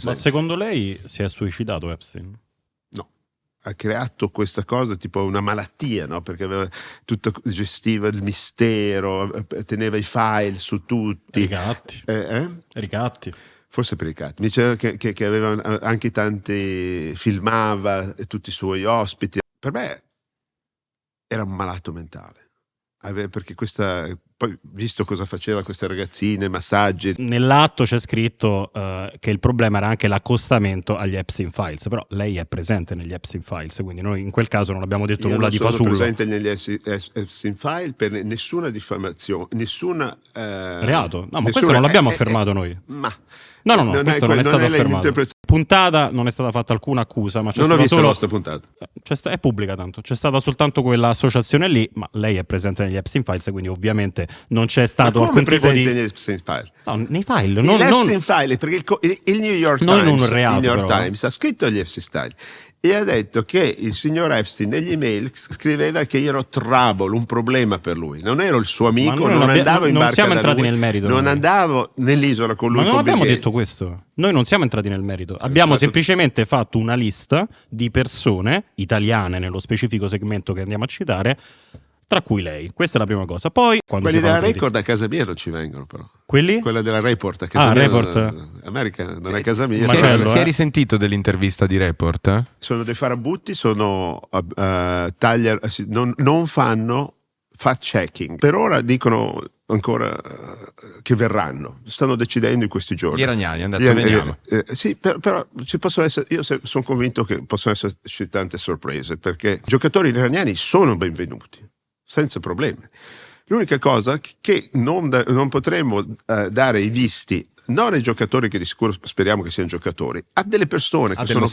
Ma secondo lei si è suicidato Epstein? No, ha creato questa cosa tipo una malattia, no? Perché gestiva il mistero, teneva i file su tutti. Ricatti. Ricatti. Forse per i catti. Mi diceva che aveva anche tanti, filmava tutti i suoi ospiti. Per me era un malato mentale. Perché poi visto cosa faceva queste ragazzine, massaggi. Nell'atto c'è scritto che il problema era anche l'accostamento agli Epstein Files, però lei è presente negli Epstein Files, quindi noi in quel caso non abbiamo detto nulla di fasullo. Io non sono presente negli Epstein Files per nessuna diffamazione, nessuna reato. No, ma questo non l'abbiamo affermato noi. Ma no, questo non è stato affermato. Puntata non è stata fatta alcuna accusa, ma c'è non stata ho visto solo... la vostra puntata. È pubblica tanto, c'è stata soltanto quell'associazione lì, ma lei è presente negli Epstein Files, quindi ovviamente non c'è stato alcun tipo presente di... negli Epstein Files? No, nei file. Negli Epstein Files, perché il New York Times ha scritto agli Epstein Files e ha detto che il signor Epstein negli email scriveva che io ero trouble, un problema per lui. Non ero il suo amico, non andavo in barca siamo da entrati lui, nel merito. Non andavo nell'isola con lui. Ma non con abbiamo Bill detto Gates. questo. Noi non siamo entrati nel merito. Abbiamo semplicemente fatto una lista di persone italiane, nello specifico segmento che andiamo a citare, tra cui lei. Questa è la prima cosa. Poi quando quelli della Record a casa mia non ci vengono, però. Quelli? Quella della Report a casa mia. Report. America non è casa mia. Si è risentito dell'intervista di Report? Sono dei farabutti, non fanno fact checking. Per ora dicono ancora che verranno, stanno decidendo in questi giorni. Gli iraniani hanno detto veniamo. Sì, però ci possono essere, io sono convinto che possono esserci tante sorprese, perché i giocatori iraniani sono benvenuti senza problemi. L'unica cosa che non potremmo dare i visti non ai giocatori, che di sicuro speriamo che siano giocatori, a delle persone che sono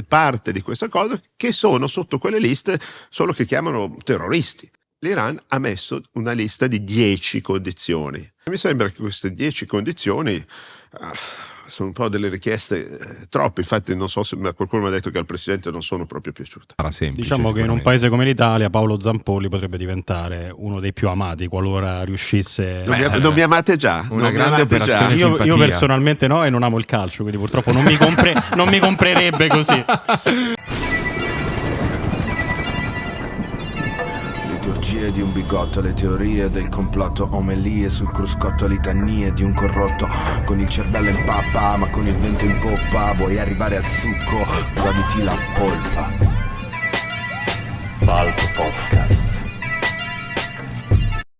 parte di questa cosa, che sono sotto quelle liste, solo che chiamano terroristi. L'Iran ha messo una lista di 10 condizioni. Mi sembra che queste 10 condizioni sono un po' delle richieste troppe. Infatti non so se qualcuno mi ha detto che al Presidente non sono proprio piaciute. Diciamo che in un paese come l'Italia Paolo Zampolli potrebbe diventare uno dei più amati qualora riuscisse... Non mi amate già? Una grande operazione simpatia. Io personalmente no, e non amo il calcio, quindi purtroppo non mi comprerebbe così. Liturgie di un bigotto, le teorie del complotto, omelie sul cruscotto, litanie di un corrotto, con il cervello in pappa ma con il vento in poppa, vuoi arrivare al succo, goditi la polpa. Pulp Podcast.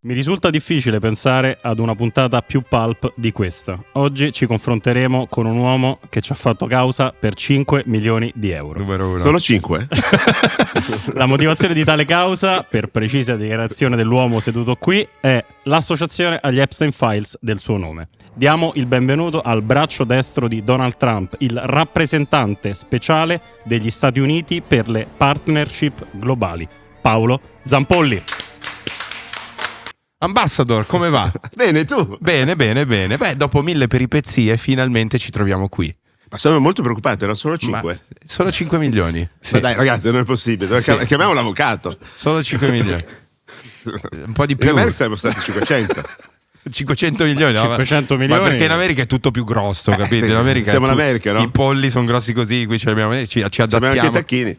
Mi risulta difficile pensare ad una puntata più pulp di questa. Oggi ci confronteremo con un uomo che ci ha fatto causa per 5 milioni di euro. Numero 1. Solo 5? La motivazione di tale causa, per precisa dichiarazione dell'uomo seduto qui, è l'associazione agli Epstein Files del suo nome. Diamo il benvenuto al braccio destro di Donald Trump, il rappresentante speciale degli Stati Uniti per le partnership globali, Paolo Zampolli. Ambassador, come va? Bene, tu? Bene. Beh, dopo 1000 peripezie finalmente ci troviamo qui. Ma sono molto preoccupato, erano solo 5. Solo 5 milioni. Sì. Ma dai ragazzi, non è possibile. Sì. Chiamiamo l'avvocato. Solo 5 milioni. Un po' di più. In America siamo stati 500. 500 milioni. 500 milioni. Ma perché in America è tutto più grosso, capito? In America siamo in America, no? I polli sono grossi così, qui ci adattiamo. Abbiamo anche i tacchini.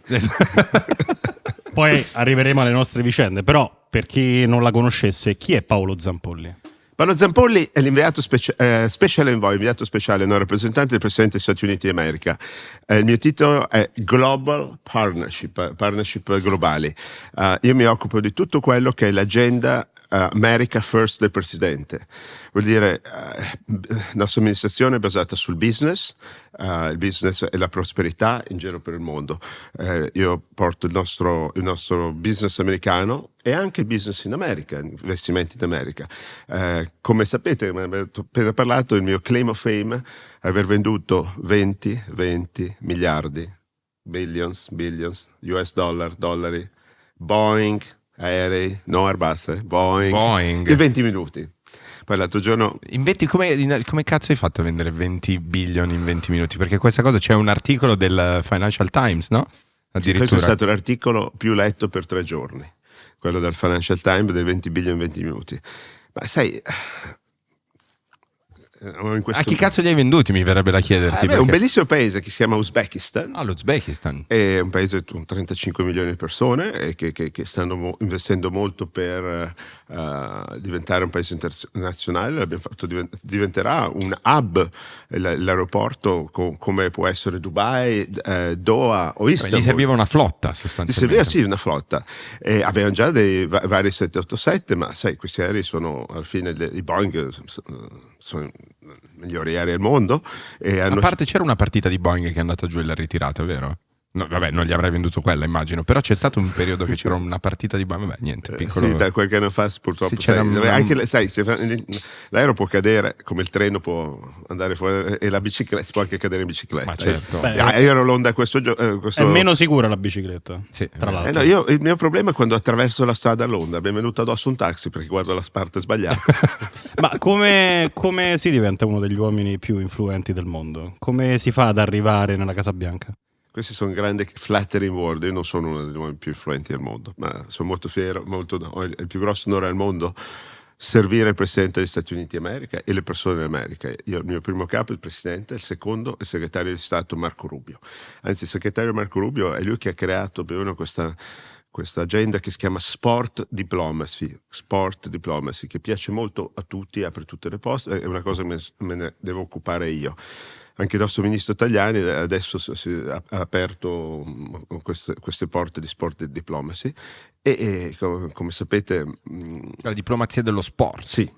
Poi arriveremo alle nostre vicende, però per chi non la conoscesse, chi è Paolo Zampolli? Paolo Zampolli è l'inviato special envoy, inviato speciale, non rappresentante del Presidente degli Stati Uniti d'America. Il mio titolo è Global Partnership globali. Io mi occupo di tutto quello che è l'agenda America First del Presidente. Vuol dire la nostra amministrazione è basata sul business, il business e la prosperità in giro per il mondo. Io porto il nostro business americano e anche il business in America, investimenti in America. Come sapete, mi avete appena parlato, il mio claim of fame è aver venduto 20 miliardi, billions, US dollari, Boeing, aerei, no Airbus, Boeing. In 20 minuti. Poi l'altro giorno... Come cazzo hai fatto a vendere 20 billion in 20 minuti? Perché questa cosa, c'è un articolo del Financial Times, no? Addirittura. Questo è stato l'articolo più letto per 3 giorni. Quello del Financial Times, dei 20 billion in 20 minuti. Ma sai, A chi cazzo li hai venduti, mi verrebbe da chiederti? È un bellissimo paese che si chiama Uzbekistan. L'Uzbekistan. È un paese con 35 milioni di persone e che stanno investendo molto per diventare un paese internazionale. L'abbiamo fatto diventerà un hub, l'aeroporto come può essere Dubai, Doha o Istanbul. Gli serviva una flotta sostanzialmente. Gli serviva una flotta. Avevano già dei vari 787, ma sai, questi aerei sono alla fine i Boeing sono i migliori aerei al mondo. A parte c'era una partita di Boeing che è andata giù e l'ha ritirata, vero? No, vabbè, non gli avrei venduto quella, immagino. Però c'è stato un periodo che c'era una partita di Boeing. Vabbè, niente, piccolo. Sì, da qualche anno fa purtroppo. Sì, l'aereo può cadere come il treno può andare fuori e la bicicletta si può anche cadere in bicicletta. Ma certo. Io ero l'Onda questo è meno sicura la bicicletta. Sì, tra l'altro. Il mio problema è quando attraverso la strada all'Onda mi è venuto addosso un taxi perché guardo la parte sbagliata. Ma come si diventa uno degli uomini più influenti del mondo? Come si fa ad arrivare nella Casa Bianca? Questi sono grandi flattering word. Io non sono uno degli uomini più influenti del mondo, ma sono molto fiero, ho il più grosso onore al mondo, servire il Presidente degli Stati Uniti d'America e le persone dell'America. Il mio primo capo è il Presidente, il secondo è il Segretario di Stato Marco Rubio. Anzi, il Segretario Marco Rubio è lui che ha creato più o meno questa agenda che si chiama Sport Diplomacy, che piace molto a tutti, apre tutte le poste, è una cosa che me ne devo occupare io. Anche il nostro ministro Tajani adesso ha aperto queste porte di Sport Diplomacy e come sapete... La diplomazia dello sport. Sì.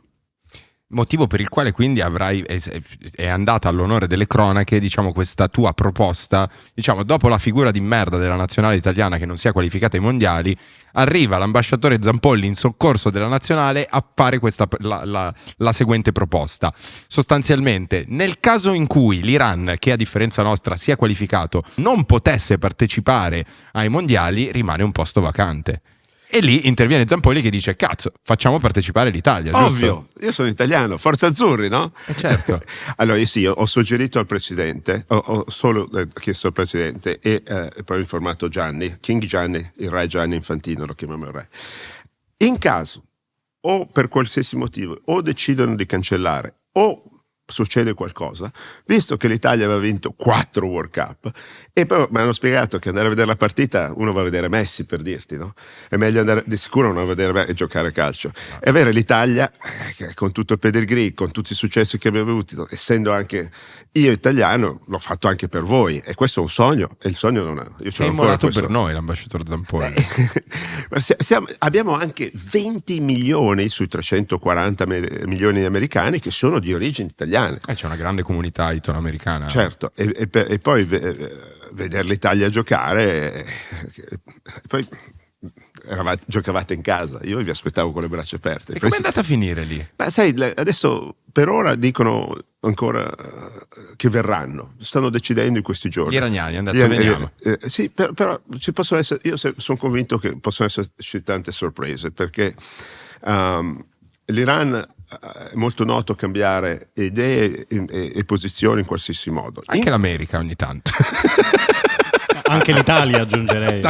Motivo per il quale quindi è andata all'onore delle cronache, diciamo, questa tua proposta, diciamo, dopo la figura di merda della nazionale italiana che non si è qualificata ai mondiali, arriva l'ambasciatore Zampolli in soccorso della nazionale a fare la seguente proposta. Sostanzialmente, nel caso in cui l'Iran, che a differenza nostra si è qualificato, non potesse partecipare ai mondiali, rimane un posto vacante. E lì interviene Zampolli che dice: cazzo, facciamo partecipare l'Italia, giusto? Ovvio, io sono italiano, Forza Azzurri, no? Certo. Allora io ho suggerito al Presidente, ho solo chiesto al Presidente e poi ho informato Gianni, King Gianni, il re Gianni Infantino, lo chiamiamo il re. In caso, o per qualsiasi motivo, o decidono di cancellare, o succede qualcosa, visto che l'Italia aveva vinto 4 World Cup e poi mi hanno spiegato che andare a vedere la partita uno va a vedere Messi, per dirti, no? È meglio andare di sicuro non a vedere e giocare a calcio e avere l'Italia con tutto il pedigree, con tutti i successi che abbiamo avuto, essendo anche io italiano, l'ho fatto anche per voi e questo è un sogno e il sogno non è, io sei immolato per noi l'ambasciatore Zampolli. Abbiamo anche 20 milioni sui 340 milioni di americani che sono di origine italiana. C'è una grande comunità italo-americana. Certo, e poi vedere l'Italia giocare, poi giocavate in casa, io vi aspettavo con le braccia aperte. E come è andata a finire lì? Beh, sai, adesso per ora dicono ancora che verranno, stanno decidendo in questi giorni. Gli iraniani hanno detto veniamo. Sì, però ci possono essere, io sono convinto che possono esserci tante sorprese, perché l'Iran è molto noto cambiare idee e posizioni in qualsiasi modo. Anche l'America ogni tanto. Anche l'Italia, aggiungerei.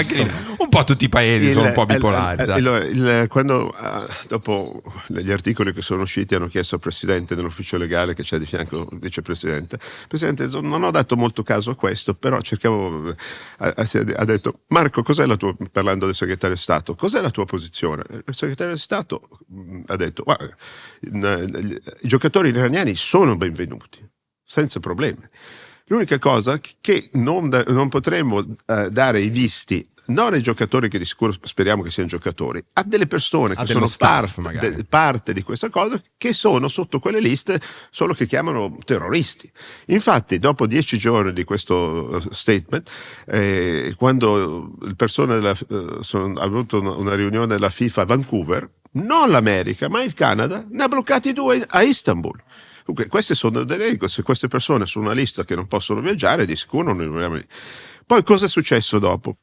Un po' tutti i paesi sono un po' bipolari. Quando dopo gli articoli che sono usciti hanno chiesto al Presidente dell'ufficio legale che c'è di fianco il Vicepresidente, Presidente, non ho dato molto caso a questo, però ha detto: Marco, cos'è la tua, parlando del Segretario di Stato, cos'è la tua posizione? Il Segretario di Stato ha detto: guarda, i giocatori iraniani sono benvenuti, senza problemi. L'unica cosa che non potremmo dare i visti, non ai giocatori che di sicuro speriamo che siano giocatori, a delle persone che sono parte di questa cosa, che sono sotto quelle liste solo che chiamano terroristi. Infatti dopo 10 giorni di questo statement, quando le persone hanno avuto una riunione della FIFA a Vancouver, non l'America ma il Canada ne ha bloccati 2 a Istanbul. Queste sono delle regole, se queste persone sono una lista che non possono viaggiare, di sicuro non vogliamo. Poi cosa è successo dopo?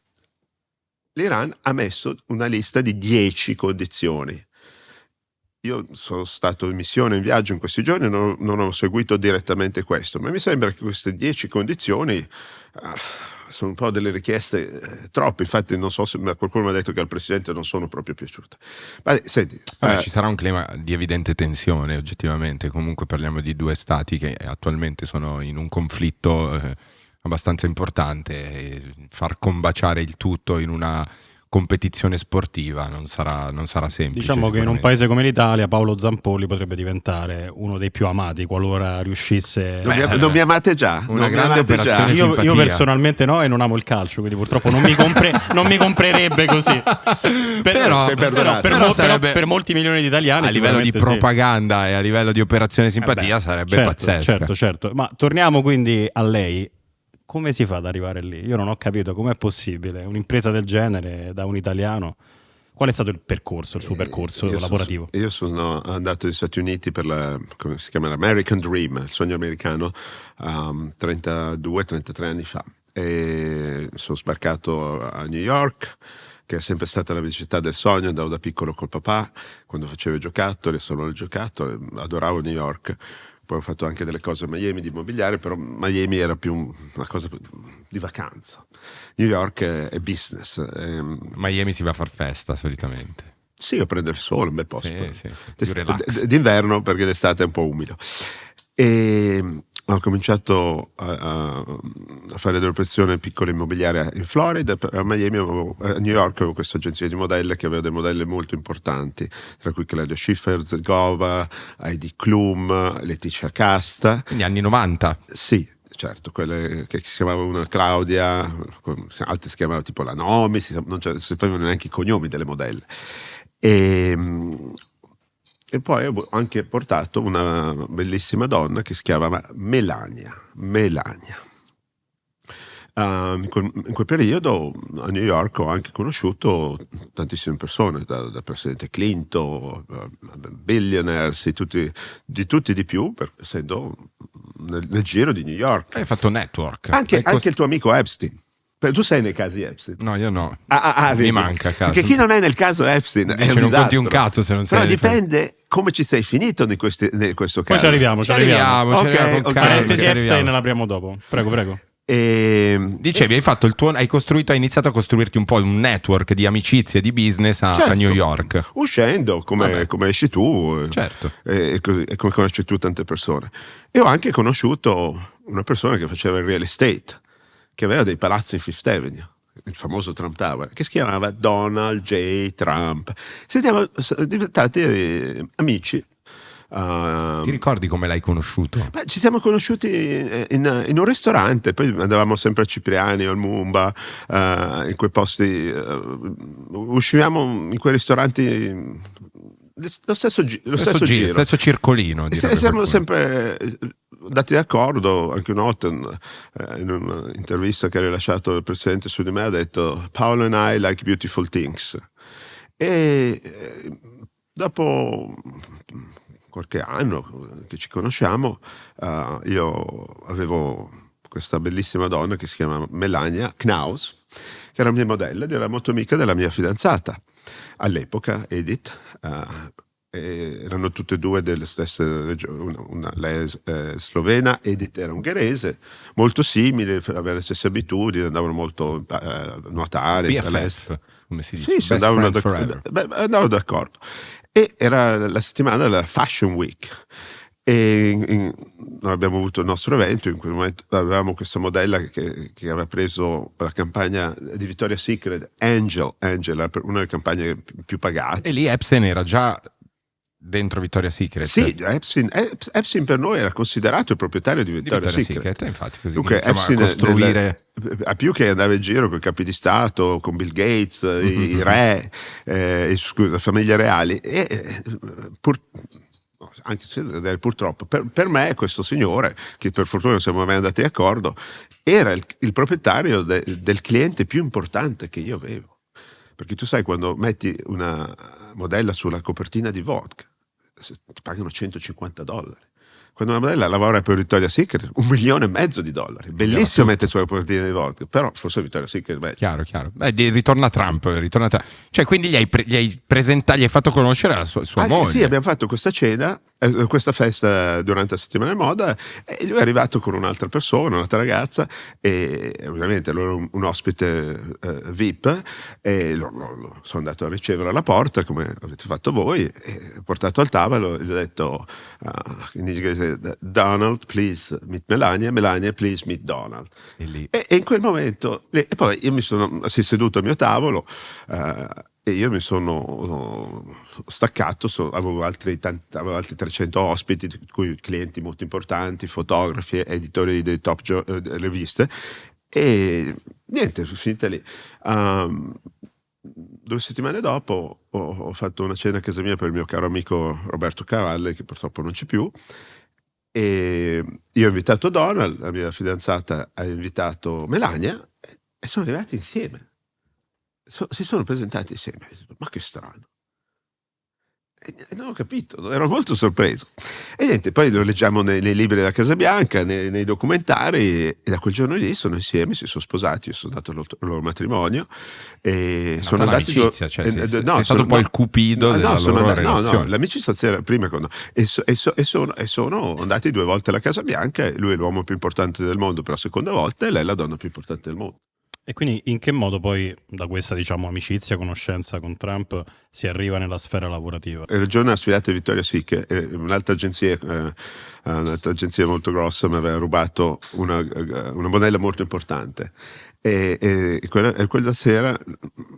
L'Iran ha messo una lista di 10 condizioni. Io sono stato in missione, in viaggio in questi giorni, non ho seguito direttamente questo, ma mi sembra che queste 10 condizioni sono un po' delle richieste troppe, infatti non so se qualcuno mi ha detto che al Presidente non sono proprio piaciute. Ma senti, ci sarà un clima di evidente tensione oggettivamente, comunque parliamo di due stati che attualmente sono in un conflitto abbastanza importante, e far combaciare il tutto in una competizione sportiva non sarà semplice. Diciamo che in un paese come l'Italia Paolo Zampolli potrebbe diventare uno dei più amati qualora riuscisse. Non mi amate già? Una Non mi grande amate già? operazione. Io simpatia. personalmente no, e non amo il calcio, quindi purtroppo non mi comprerebbe così. Però sarebbe- per molti milioni di italiani A livello di sicuramente sì. propaganda e a livello di operazione simpatia sarebbe pazzesco. Certo. Ma torniamo quindi a lei. Come si fa ad arrivare lì? Io non ho capito com'è possibile un'impresa del genere da un italiano. Qual è stato il suo percorso lavorativo? Io sono andato negli Stati Uniti per come si chiama, l'American Dream, il sogno americano, 32-33 anni fa. E sono sbarcato a New York, che è sempre stata la mia città del sogno. Andavo da piccolo col papà, quando facevo i giocattoli, solo il giocattolo, adoravo New York. Poi ho fatto anche delle cose a Miami di immobiliare, però Miami era più una cosa di vacanza. New York è business. Miami si va a far festa solitamente. Sì, io prendo il sole, un bel posto. Sì. Più relax. D'inverno, perché d'estate è un po' umido. E ho cominciato a fare delle operazioni piccole immobiliari in Florida. A Miami a New York avevo questa agenzia di modelle che aveva delle modelle molto importanti, tra cui Claudia Schiffer, Gova, Heidi Klum, Letizia Casta. Quindi anni 90. Sì, certo, quelle che si chiamava una Claudia, altre si chiamavano tipo la Naomi, non sapevano neanche i cognomi delle modelle. E poi ho anche portato una bellissima donna che si chiama Melania. In quel periodo a New York ho anche conosciuto tantissime persone, da Presidente Clinton, billionaires, di tutti di più, essendo nel giro di New York. Hai fatto network. Anche il tuo amico Epstein. Tu sei nei casi Epstein? No, io no. Mi Mi manca caso. Perché chi non è nel caso Epstein è un non disastro. conti un cazzo se non sei. Però dipende come ci sei finito in questo caso. Poi ci arriviamo. Ci arriviamo con calma, Parentesi ci arriviamo. Epstein l'apriamo dopo. Prego. Dicevi, hai iniziato a costruirti un po' un network di amicizie e di business a New York. Uscendo come esci tu, Certo. E come conosci tu tante persone. E ho anche conosciuto una persona che faceva il real estate, che aveva dei palazzi in Fifth Avenue, il famoso Trump Tower, che si chiamava Donald J. Trump. Siamo diventati amici. Ti ricordi come l'hai conosciuto? Ci siamo conosciuti in un ristorante, poi andavamo sempre a Cipriani o al Mumba, in quei posti, uscivamo in quei ristoranti, lo stesso giro. Stesso circolino. Siamo sempre andati d'accordo. Anche una volta in un'intervista che ha rilasciato il Presidente su di me ha detto "Paolo and I like beautiful things", e dopo qualche anno che ci conosciamo, io avevo questa bellissima donna che si chiama Melania Knaus, che era mia modella ed era molto amica della mia fidanzata all'epoca, Edith. Erano tutte e due delle stesse regioni, lei è slovena, Edith era ungherese, molto simili, avevano le stesse abitudini, andavano molto a nuotare, BFF, come si dice. Sì, andavano d'accordo. E era la settimana della Fashion Week e noi abbiamo avuto il nostro evento. In quel momento avevamo questa modella che aveva preso la campagna di Victoria's Secret, Angel, una delle campagne più pagate. E lì Epstein era già dentro Victoria's Secret. Sì, Epstein per noi era considerato il proprietario di Victoria's Secret. Infatti, così Dunque, iniziamo a costruire. A più che andava in giro con i capi di Stato, con Bill Gates, i re, le famiglie reali, anche se purtroppo per me questo signore, che per fortuna non siamo mai andati d'accordo, era il proprietario del cliente più importante che io avevo. Perché tu sai, quando metti una modella sulla copertina di Vogue ti pagano $150. quando una modella lavora per Victoria's Secret, $1,5 milioni di dollari. Bellissimo mettere sulla copertina di Vogue, però forse Victoria's Secret, beh. Chiaro. Ritorna Trump. Cioè, quindi gli hai fatto conoscere la sua moglie. Sì, abbiamo fatto questa cena, questa festa durante la settimana di moda, e lui è arrivato con un'altra persona, un'altra ragazza, e ovviamente loro un ospite VIP, e sono andato a ricevere alla porta, come avete fatto voi, e portato al tavolo, e gli ho detto in inglese, Donald, please meet Melania, Melania, please meet Donald. E in quel momento, e poi io si è seduto al mio tavolo, e io mi sono staccato, avevo altri 300 ospiti, di cui clienti molto importanti, fotografi, editori dei top riviste, e niente, finita lì. 2 settimane dopo ho fatto una cena a casa mia per il mio caro amico Roberto Cavalle, che purtroppo non c'è più, e io ho invitato Donald, la mia fidanzata ha invitato Melania, e sono arrivati insieme. Si sono presentati insieme. Ma che strano. E non ho capito, ero molto sorpreso. E niente, poi lo leggiamo nei libri della Casa Bianca, nei documentari, e da quel giorno lì sono insieme, si sono sposati, io sono andato al loro matrimonio, e sono andati l'amicizia, cioè sei stato un po' il cupido della loro relazione. No, l'amicizia era prima e sono andati 2 volte alla Casa Bianca, lui è l'uomo più importante del mondo per la seconda volta, e lei è la donna più importante del mondo. E quindi in che modo poi da questa, diciamo, amicizia, conoscenza con Trump si arriva nella sfera lavorativa? Il giorno ha sfidato Victoria's Secret, un'altra agenzia molto grossa mi aveva rubato una modella molto importante, e quella sera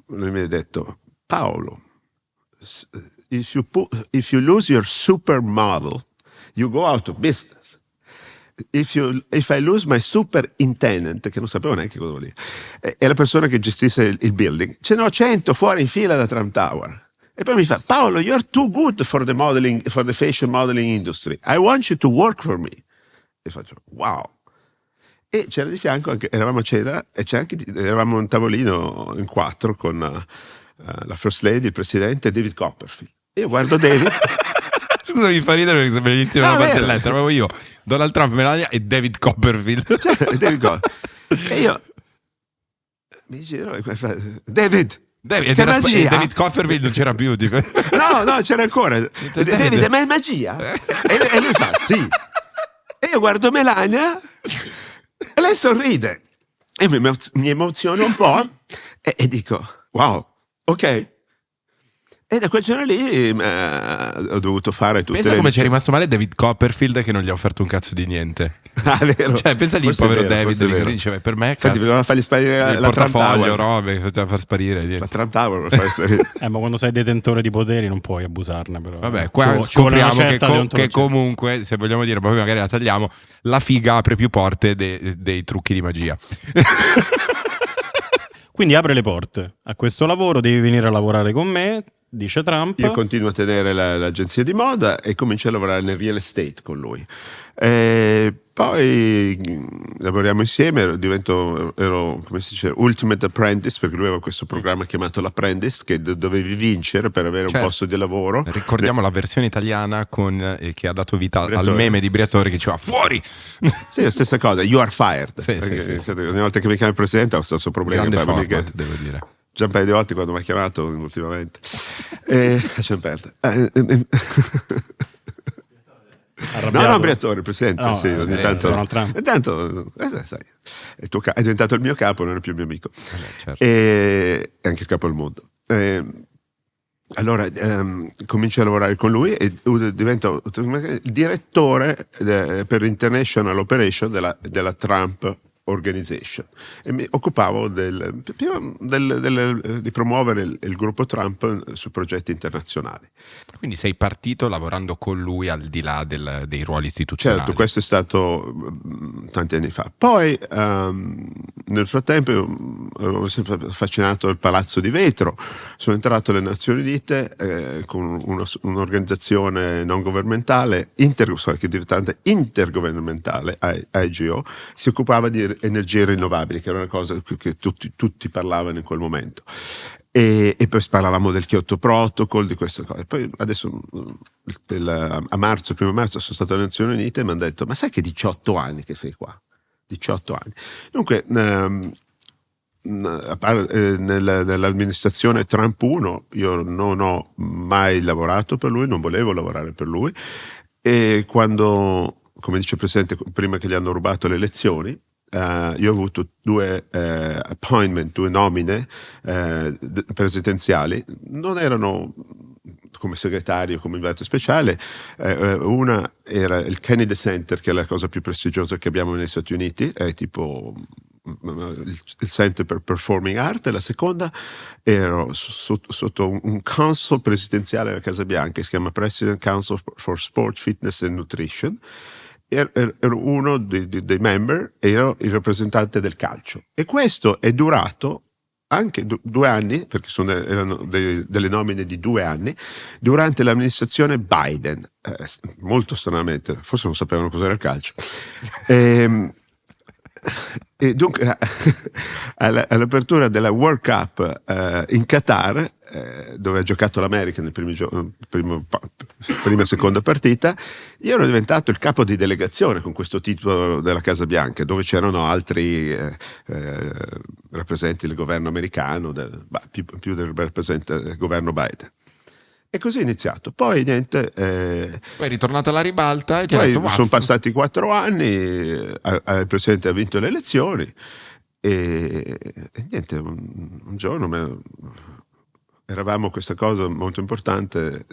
lui mi ha detto: Paolo, if you lose your supermodel, you go out of business. If I lose my superintendent, che non sapevo neanche cosa vuol dire, è la persona che gestisce il building, ce ne ho 100 fuori in fila da Trump Tower. E poi mi fa: Paolo, you're too good for the fashion modeling industry, I want you to work for me. E faccio: wow. E c'era di fianco anche, eravamo a cena, e eravamo a un tavolino in 4 con la First Lady, il presidente, e David Copperfield. E io guardo David. Scusa, mi fa ridere perché sembra l'inizio di una barzelletta. Eravamo io, Donald Trump, Melania e David Copperfield. E io mi giro e David, che magia? David Copperfield non c'era più. Tipo. No, c'era ancora. David, ma è magia? E lui fa: sì. E io guardo Melania e lei sorride. E mi emoziono un po' e dico: wow, ok. E da quel giorno lì ho dovuto fare tutte pensa come ci è rimasto male David Copperfield, che non gli ha offerto un cazzo di niente. Vero. Cioè, pensa lì il povero David lì, così diceva: per me infatti doveva fargli sparire il la Trump portafoglio, Tower. robe, poteva far sparire la Trump Tower per far sparire. Ma quando sei detentore di poteri non puoi abusarne, però. Vabbè, qua scopriamo che comunque, se vogliamo dire, poi magari la tagliamo, la figa apre più porte dei trucchi di magia. Quindi apre le porte a questo lavoro, devi venire a lavorare con me, dice Trump. Io continuo a tenere l'agenzia di moda e comincio a lavorare nel real estate con lui. Poi lavoriamo insieme, ero come si dice, Ultimate Apprentice, perché lui aveva questo programma chiamato l'Apprentice, che dovevi vincere per avere un posto di lavoro. Ricordiamo la versione italiana che ha dato vita al meme di Briatore, che diceva: fuori! Sì, la stessa cosa, you are fired. Sì. Ogni volta che mi chiama il presidente ho lo stesso problema. Grande format, devo dire. Già un paio di volte quando mi ha chiamato ultimamente. Lasciamo perdere. No, Briatore, il presidente. No, sì, ogni tanto. Sai, è diventato il mio capo, non è più il mio amico. Certo. E anche il capo del mondo. Allora comincio a lavorare con lui e divento direttore per l'International Operation della Trump Organization, e mi occupavo di promuovere il gruppo Trump sui progetti internazionali. Quindi sei partito lavorando con lui al di là dei ruoli istituzionali. Certo, questo è stato tanti anni fa. Poi nel frattempo avevo sempre affascinato il Palazzo di Vetro, sono entrato alle Nazioni Unite con un'organizzazione non governmentale che è diventata intergovernmentale, IGO, si occupava di energie rinnovabili, che era una cosa che tutti parlavano in quel momento. e poi parlavamo del Kyoto Protocol, di queste cose. Poi adesso a marzo, il 1° marzo, sono stato alle Nazioni Unite e mi hanno detto: ma sai che 18 anni che sei qua? 18 anni. Dunque, nell'amministrazione Trump 1 io non ho mai lavorato per lui, non volevo lavorare per lui, e quando, come dice il Presidente, prima che gli hanno rubato le elezioni, io ho avuto 2 appointment, 2 nomine presidenziali, non erano come segretario, come inviato speciale. Una era il Kennedy Center, che è la cosa più prestigiosa che abbiamo negli Stati Uniti, è tipo il Center per Performing Art, e la seconda ero sotto un council presidenziale alla Casa Bianca, che si chiama President Council for Sport, Fitness and Nutrition. Ero uno dei member, ero il rappresentante del calcio, e questo è durato anche 2 anni, perché erano delle nomine di 2 anni durante l'amministrazione Biden, molto stranamente, forse non sapevano cos'era il calcio. E dunque all'apertura della World Cup in Qatar, dove ha giocato l'America nel prima e seconda partita, io ero diventato il capo di delegazione con questo titolo della Casa Bianca, dove c'erano altri rappresentanti del governo americano, più del rappresentante del governo Biden. E così è iniziato. Poi niente. Poi è ritornato alla ribalta e ti ha poi detto: sono passati 4 anni, il presidente ha vinto le elezioni e niente, un giorno eravamo questa cosa molto importante,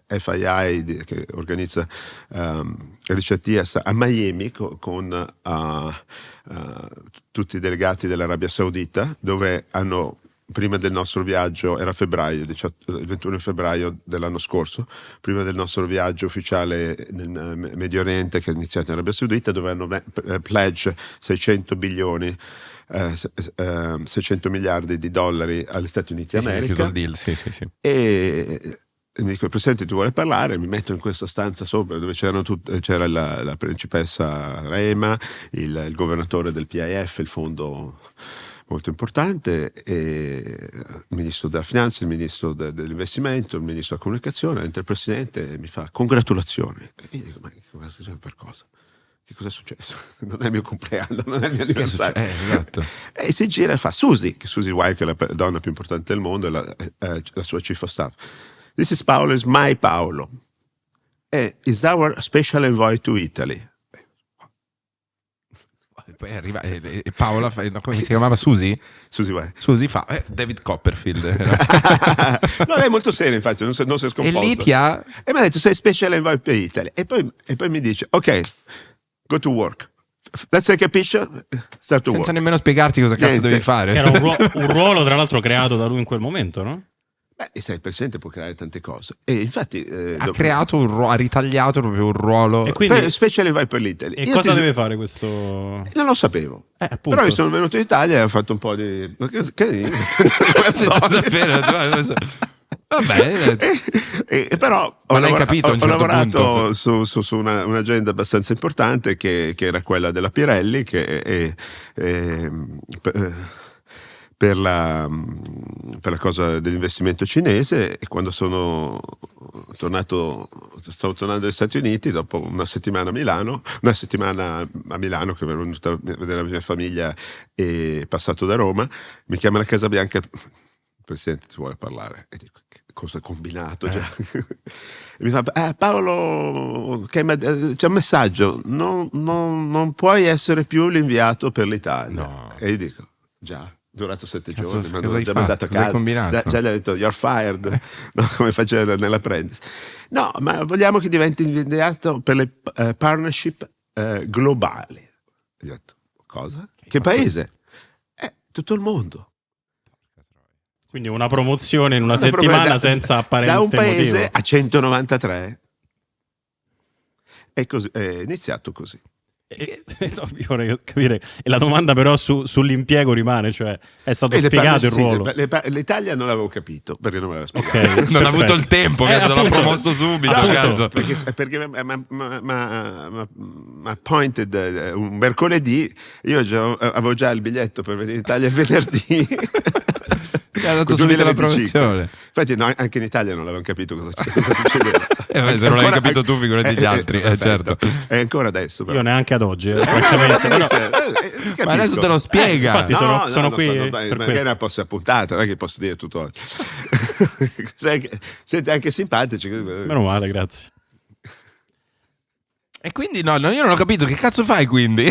FII, che organizza Richard Diaz a Miami con tutti i delegati dell'Arabia Saudita, dove hanno, prima del nostro viaggio, era febbraio, il 21 febbraio dell'anno scorso, prima del nostro viaggio ufficiale nel Medio Oriente, che è iniziato in Arabia Saudita, dove hanno pledge 600 miliardi di dollari agli Stati Uniti d'America. E mi dico: il presidente, tu vuole parlare? Mi metto in questa stanza sopra, dove c'era la principessa Rema, il governatore del PIF, il fondo molto importante, e il ministro della finanza, il ministro dell'investimento, il ministro della comunicazione. Entra il presidente e mi fa: congratulazioni. E io dico: ma congratulazioni per cosa? Che cosa è successo? Non è il mio compleanno, non è il mio anniversario. Esatto. E si gira e fa: Susie White, che è la donna più importante del mondo, è la sua chief of staff. This is Paolo, is my Paolo. Is our special envoy to Italy. Poi arriva e Paola come si chiamava? Susie White. Susie fa David Copperfield. No, lei è molto seria, infatti, non si è scomposta. E lì e mi ha detto: sei special envoy per Italy. E poi mi dice: ok, go to work. Let's take a picture, start to work. Senza nemmeno spiegarti cosa cazzo devi fare. Era un ruolo, tra l'altro, creato da lui in quel momento, no? Beh, sai, il presidente può creare tante cose. E infatti ha ritagliato proprio un ruolo. E quindi, special envoy per l'Italia. E cosa deve fare questo? Non lo sapevo. Però io sono venuto in Italia e ho fatto un po' di. Vabbè, però ho lavorato su un'agenda abbastanza importante, che era quella della Pirelli, che per la cosa dell'investimento cinese. E quando stavo tornando dagli Stati Uniti, dopo una settimana a Milano, che ero venuto a vedere la mia famiglia e passato da Roma, mi chiama la Casa Bianca: il presidente ti vuole parlare. E dico: che cosa ha combinato già? E mi fa: Paolo, c'è un messaggio, non puoi essere più l'inviato per l'Italia. No. E io dico: già, durato 7 giorni, ma cosa hai già mandato a casa, già gli ha detto you're fired, no, come faceva nell'Apprentice. No, ma vogliamo che diventi inviato per le partnership globali. Gli ho detto: cosa? Che paese? Tutto il mondo. Quindi una promozione in una settimana senza apparente da un paese motivo. A 193. E così è iniziato così. Io vorrei capire, e la domanda però sull'impiego rimane, cioè è stato spiegato il ruolo. L'Italia non l'avevo capito, perché non me l'aveva spiegato. Okay, non ha avuto il tempo, cazzo, l'ha promosso subito. Perché mi ha appointed un mercoledì, io avevo già il biglietto per venire in Italia il venerdì. ha dato subito l'approvazione. Infatti no, anche in Italia non avevano capito cosa succedeva. Se non l'hai capito tu, figurati gli altri. Certo. E ancora adesso però. Io neanche ad oggi. Ma adesso te lo spiega. Infatti sono qui per magari una prossima puntata, non è che posso dire tutto oggi. Siete anche simpatici. Meno male, grazie. E quindi no, io non ho capito che cazzo fai quindi.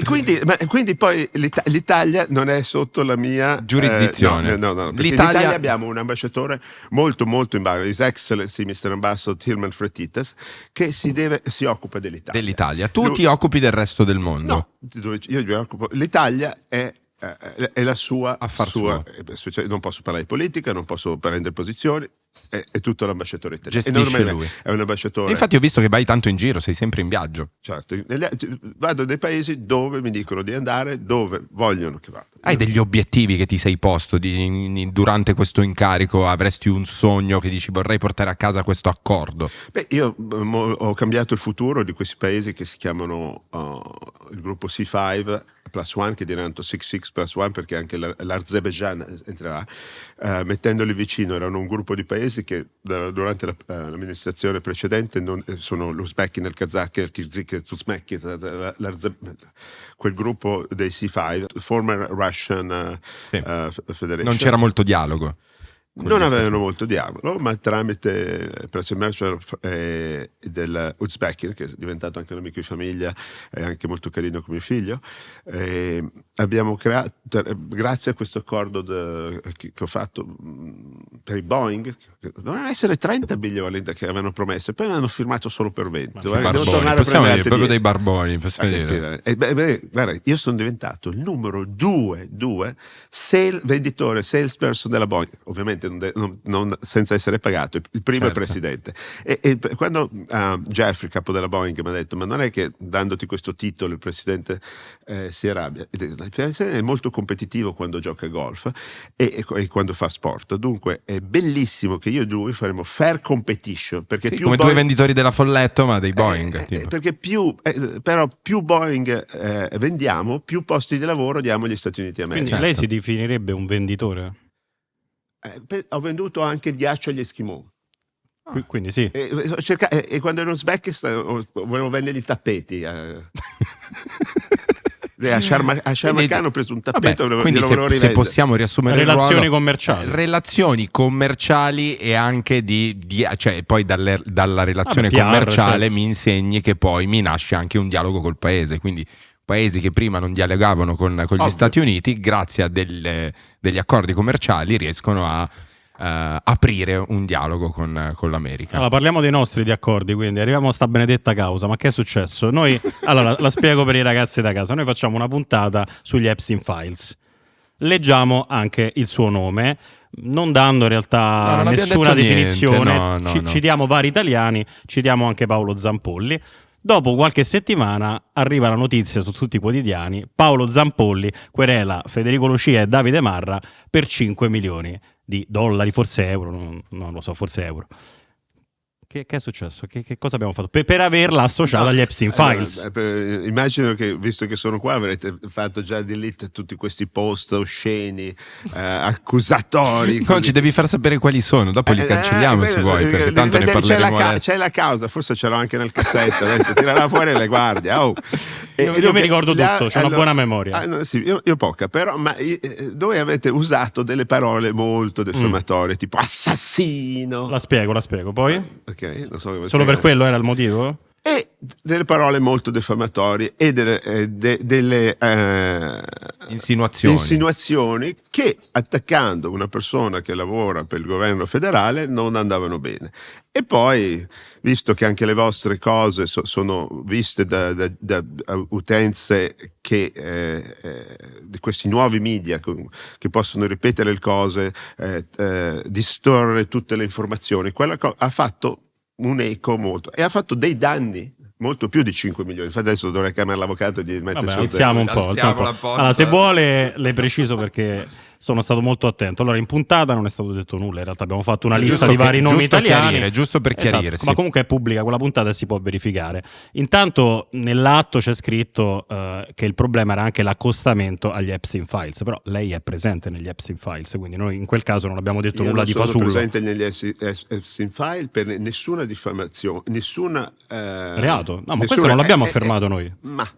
Quindi poi l'Italia non è sotto la mia giurisdizione. No, perché in Italia abbiamo un ambasciatore molto molto in basso, His Excellency Mr. Ambassador Tilman Fretitas, che si occupa dell'Italia. Tu ti occupi del resto del mondo. No, io mi occupo. L'Italia è la sua affar suo. Non posso parlare di politica, non posso prendere posizioni. È tutto l'ambasciatore italiano. Gestisce lui. È un ambasciatore. Infatti ho visto che vai tanto in giro, sei sempre in viaggio. Certo, vado nei paesi dove mi dicono di andare, dove vogliono che vada. Hai degli obiettivi che ti sei posto durante questo incarico? Avresti un sogno che dici vorrei portare a casa questo accordo? Beh, io ho cambiato il futuro di questi paesi che si chiamano il gruppo C5 plus one, che diranno 6-6 plus one, perché anche l'Azerbaijan entrerà, mettendoli vicino. Erano un gruppo di paesi che durante l'amministrazione precedente sono l'Uzbekistan, il Kazakh, il Kirghizistan, l'Uzbekistan, quel gruppo dei C5, former Russian Federation. Non c'era molto dialogo. Non avevano molto diavolo, ma tramite presso il merce dell'Uzbekistan, che è diventato anche un amico di famiglia e anche molto carino come figlio, abbiamo creato, grazie a questo accordo che ho fatto per i Boeing, che dovevano essere 30 bilioni che avevano promesso, e poi ne hanno firmato solo per 20. Devo tornare a prendere proprio dei barboni. Guarda, io sono diventato il numero 2 venditore, salesperson della Boeing, ovviamente non senza essere pagato. Il primo è il presidente. E quando Jeffrey, capo della Boeing, mi ha detto: ma non è che dandoti questo titolo il presidente si arrabbia? Il presidente è molto competitivo quando gioca a golf e quando fa sport, dunque è bellissimo che io e lui faremo fair competition, perché più come Boeing, due venditori della Folletto, ma dei Boeing, perché però più Boeing vendiamo, più posti di lavoro diamo agli Stati Uniti d'America. Quindi lei si definirebbe un venditore? Ho venduto anche il ghiaccio agli Eschimò. Quindi sì. E quando ero in Uzbekistan volevo vendere i tappeti. A Sharm Khan ho preso un tappeto. Quindi se possiamo riassumere relazioni il ruolo, commerciali. Relazioni commerciali e anche cioè poi dalla relazione PR, commerciale certo. mi insegni che poi mi nasce anche un dialogo col paese, quindi paesi che prima non dialogavano con gli Stati Uniti, grazie a degli accordi commerciali riescono a aprire un dialogo con l'America. Allora, parliamo dei nostri di accordi, quindi arriviamo a sta benedetta causa. Ma che è successo? Noi, allora, la spiego per i ragazzi da casa. Noi facciamo una puntata sugli Epstein Files. Leggiamo anche il suo nome, non dando in realtà nessuna definizione. No. Citiamo vari italiani, citiamo anche Paolo Zampolli. Dopo qualche settimana arriva la notizia su tutti i quotidiani: Paolo Zampolli querela Federico Lucia e Davide Marra per 5 milioni di dollari, forse euro, non lo so, forse euro. Che è successo? Che cosa abbiamo fatto? Per averla associata agli Epstein Files. Immagino che, visto che sono qua, avrete fatto già delete tutti questi post osceni, accusatori. Non ci devi far sapere quali sono, dopo li cancelliamo se vuoi, perché tanto ne parleremo c'è la causa, forse ce l'ho anche nel cassetto, adesso tirerà fuori le guardie. Io mi ricordo tutto, c'ho una buona memoria. Sì, io poca, però voi avete usato delle parole molto defamatorie, tipo assassino. La spiego, poi? Non so solo per quello era il motivo? E delle parole molto defamatorie e delle insinuazioni che, attaccando una persona che lavora per il governo federale, non andavano bene. E poi, visto che anche le vostre cose sono viste da utenze di questi nuovi media che possono ripetere le cose, distorre tutte le informazioni, quella ha fatto un eco molto, e ha fatto dei danni molto più di 5 milioni. Infatti adesso dovrei chiamare l'avvocato e di mettere su alziamo un po'. Allora, se vuole le preciso, perché sono stato molto attento. Allora, in puntata non è stato detto nulla, in realtà abbiamo fatto una lista Giusto di vari nomi italiani. Chiarire, giusto per Esatto, chiarirsi. ma comunque è pubblica quella puntata e si può verificare. Intanto nell'atto c'è scritto che il problema era anche l'accostamento agli Epstein Files, però lei è presente negli Epstein Files, quindi noi in quel caso non abbiamo detto nulla di fasullo. Io non sono presente negli Epstein Files per nessuna diffamazione, nessuna reato. No, ma questo non l'abbiamo affermato noi. Ma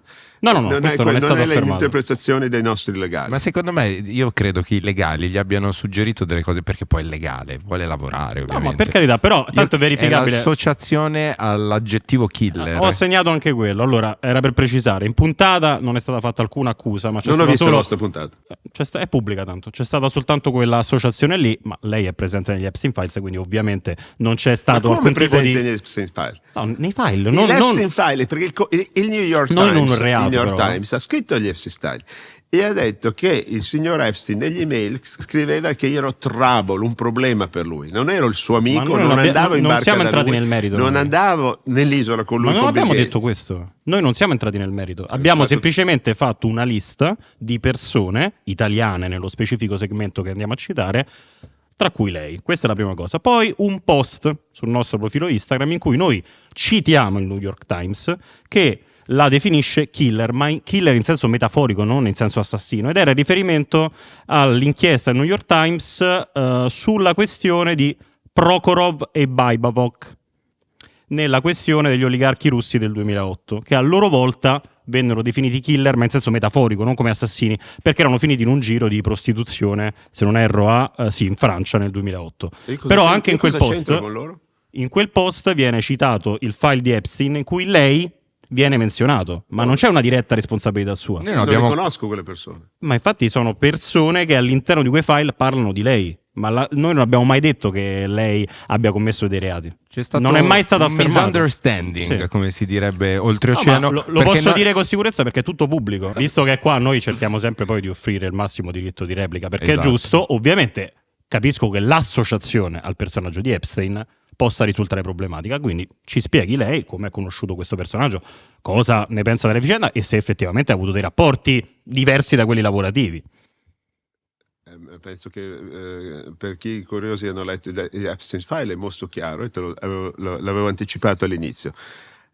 No, non è stato affermato. L'interpretazione dei nostri legali. Ma secondo me, io credo che i legali gli abbiano suggerito delle cose, perché poi è legale, vuole lavorare ovviamente. No, ma per carità, però tanto è verificabile. È l'associazione all'aggettivo killer. Ho segnato anche quello. Allora, era per precisare, in puntata non è stata fatta alcuna accusa, ma c'è non ho visto solo... la vostra puntata. È pubblica tanto, c'è stata soltanto quella associazione lì, ma lei è presente negli Epstein Files, quindi ovviamente non c'è stato ma come alcun tipo presente di... negli Epstein Files? No, nei file, Gli Epstein Files, perché il New York Times ha scritto agli Epstein Files e ha detto che il signor Epstein negli email scriveva che io ero trouble, un problema per lui, non ero il suo amico, non andavo in barca siamo da entrati lui, nel merito, non andavo nell'isola con lui. Ma non con abbiamo Bill detto Gates. questo. Noi non siamo entrati nel merito, abbiamo semplicemente fatto una lista di persone italiane nello specifico segmento che andiamo a citare, tra cui lei. Questa è la prima cosa. Poi un post sul nostro profilo Instagram in cui noi citiamo il New York Times che la definisce killer, ma killer in senso metaforico, non in senso assassino, ed era in riferimento all'inchiesta del New York Times sulla questione di Prokhorov e Baibavok, nella questione degli oligarchi russi del 2008, che a loro volta vennero definiti killer, ma in senso metaforico, non come assassini, perché erano finiti in un giro di prostituzione, se non erro, in Francia nel 2008. Però anche in quel post viene citato il file di Epstein in cui lei viene menzionato, ma non c'è una diretta responsabilità sua. Io non le conosco quelle persone. Ma infatti sono persone che all'interno di quei file parlano di lei. Ma noi non abbiamo mai detto che lei abbia commesso dei reati. Non è mai stato affermato. Misunderstanding, sì, come si direbbe oltreoceano. No, lo posso dire con sicurezza perché è tutto pubblico. Visto che qua noi cerchiamo sempre poi di offrire il massimo diritto di replica, perché esatto, è giusto. Ovviamente capisco che l'associazione al personaggio di Epstein possa risultare problematica, quindi ci spieghi lei come è conosciuto questo personaggio, cosa ne pensa della vicenda e se effettivamente ha avuto dei rapporti diversi da quelli lavorativi. Penso che per chi curiosi hanno letto gli Epstein File è molto chiaro, e l'avevo anticipato all'inizio.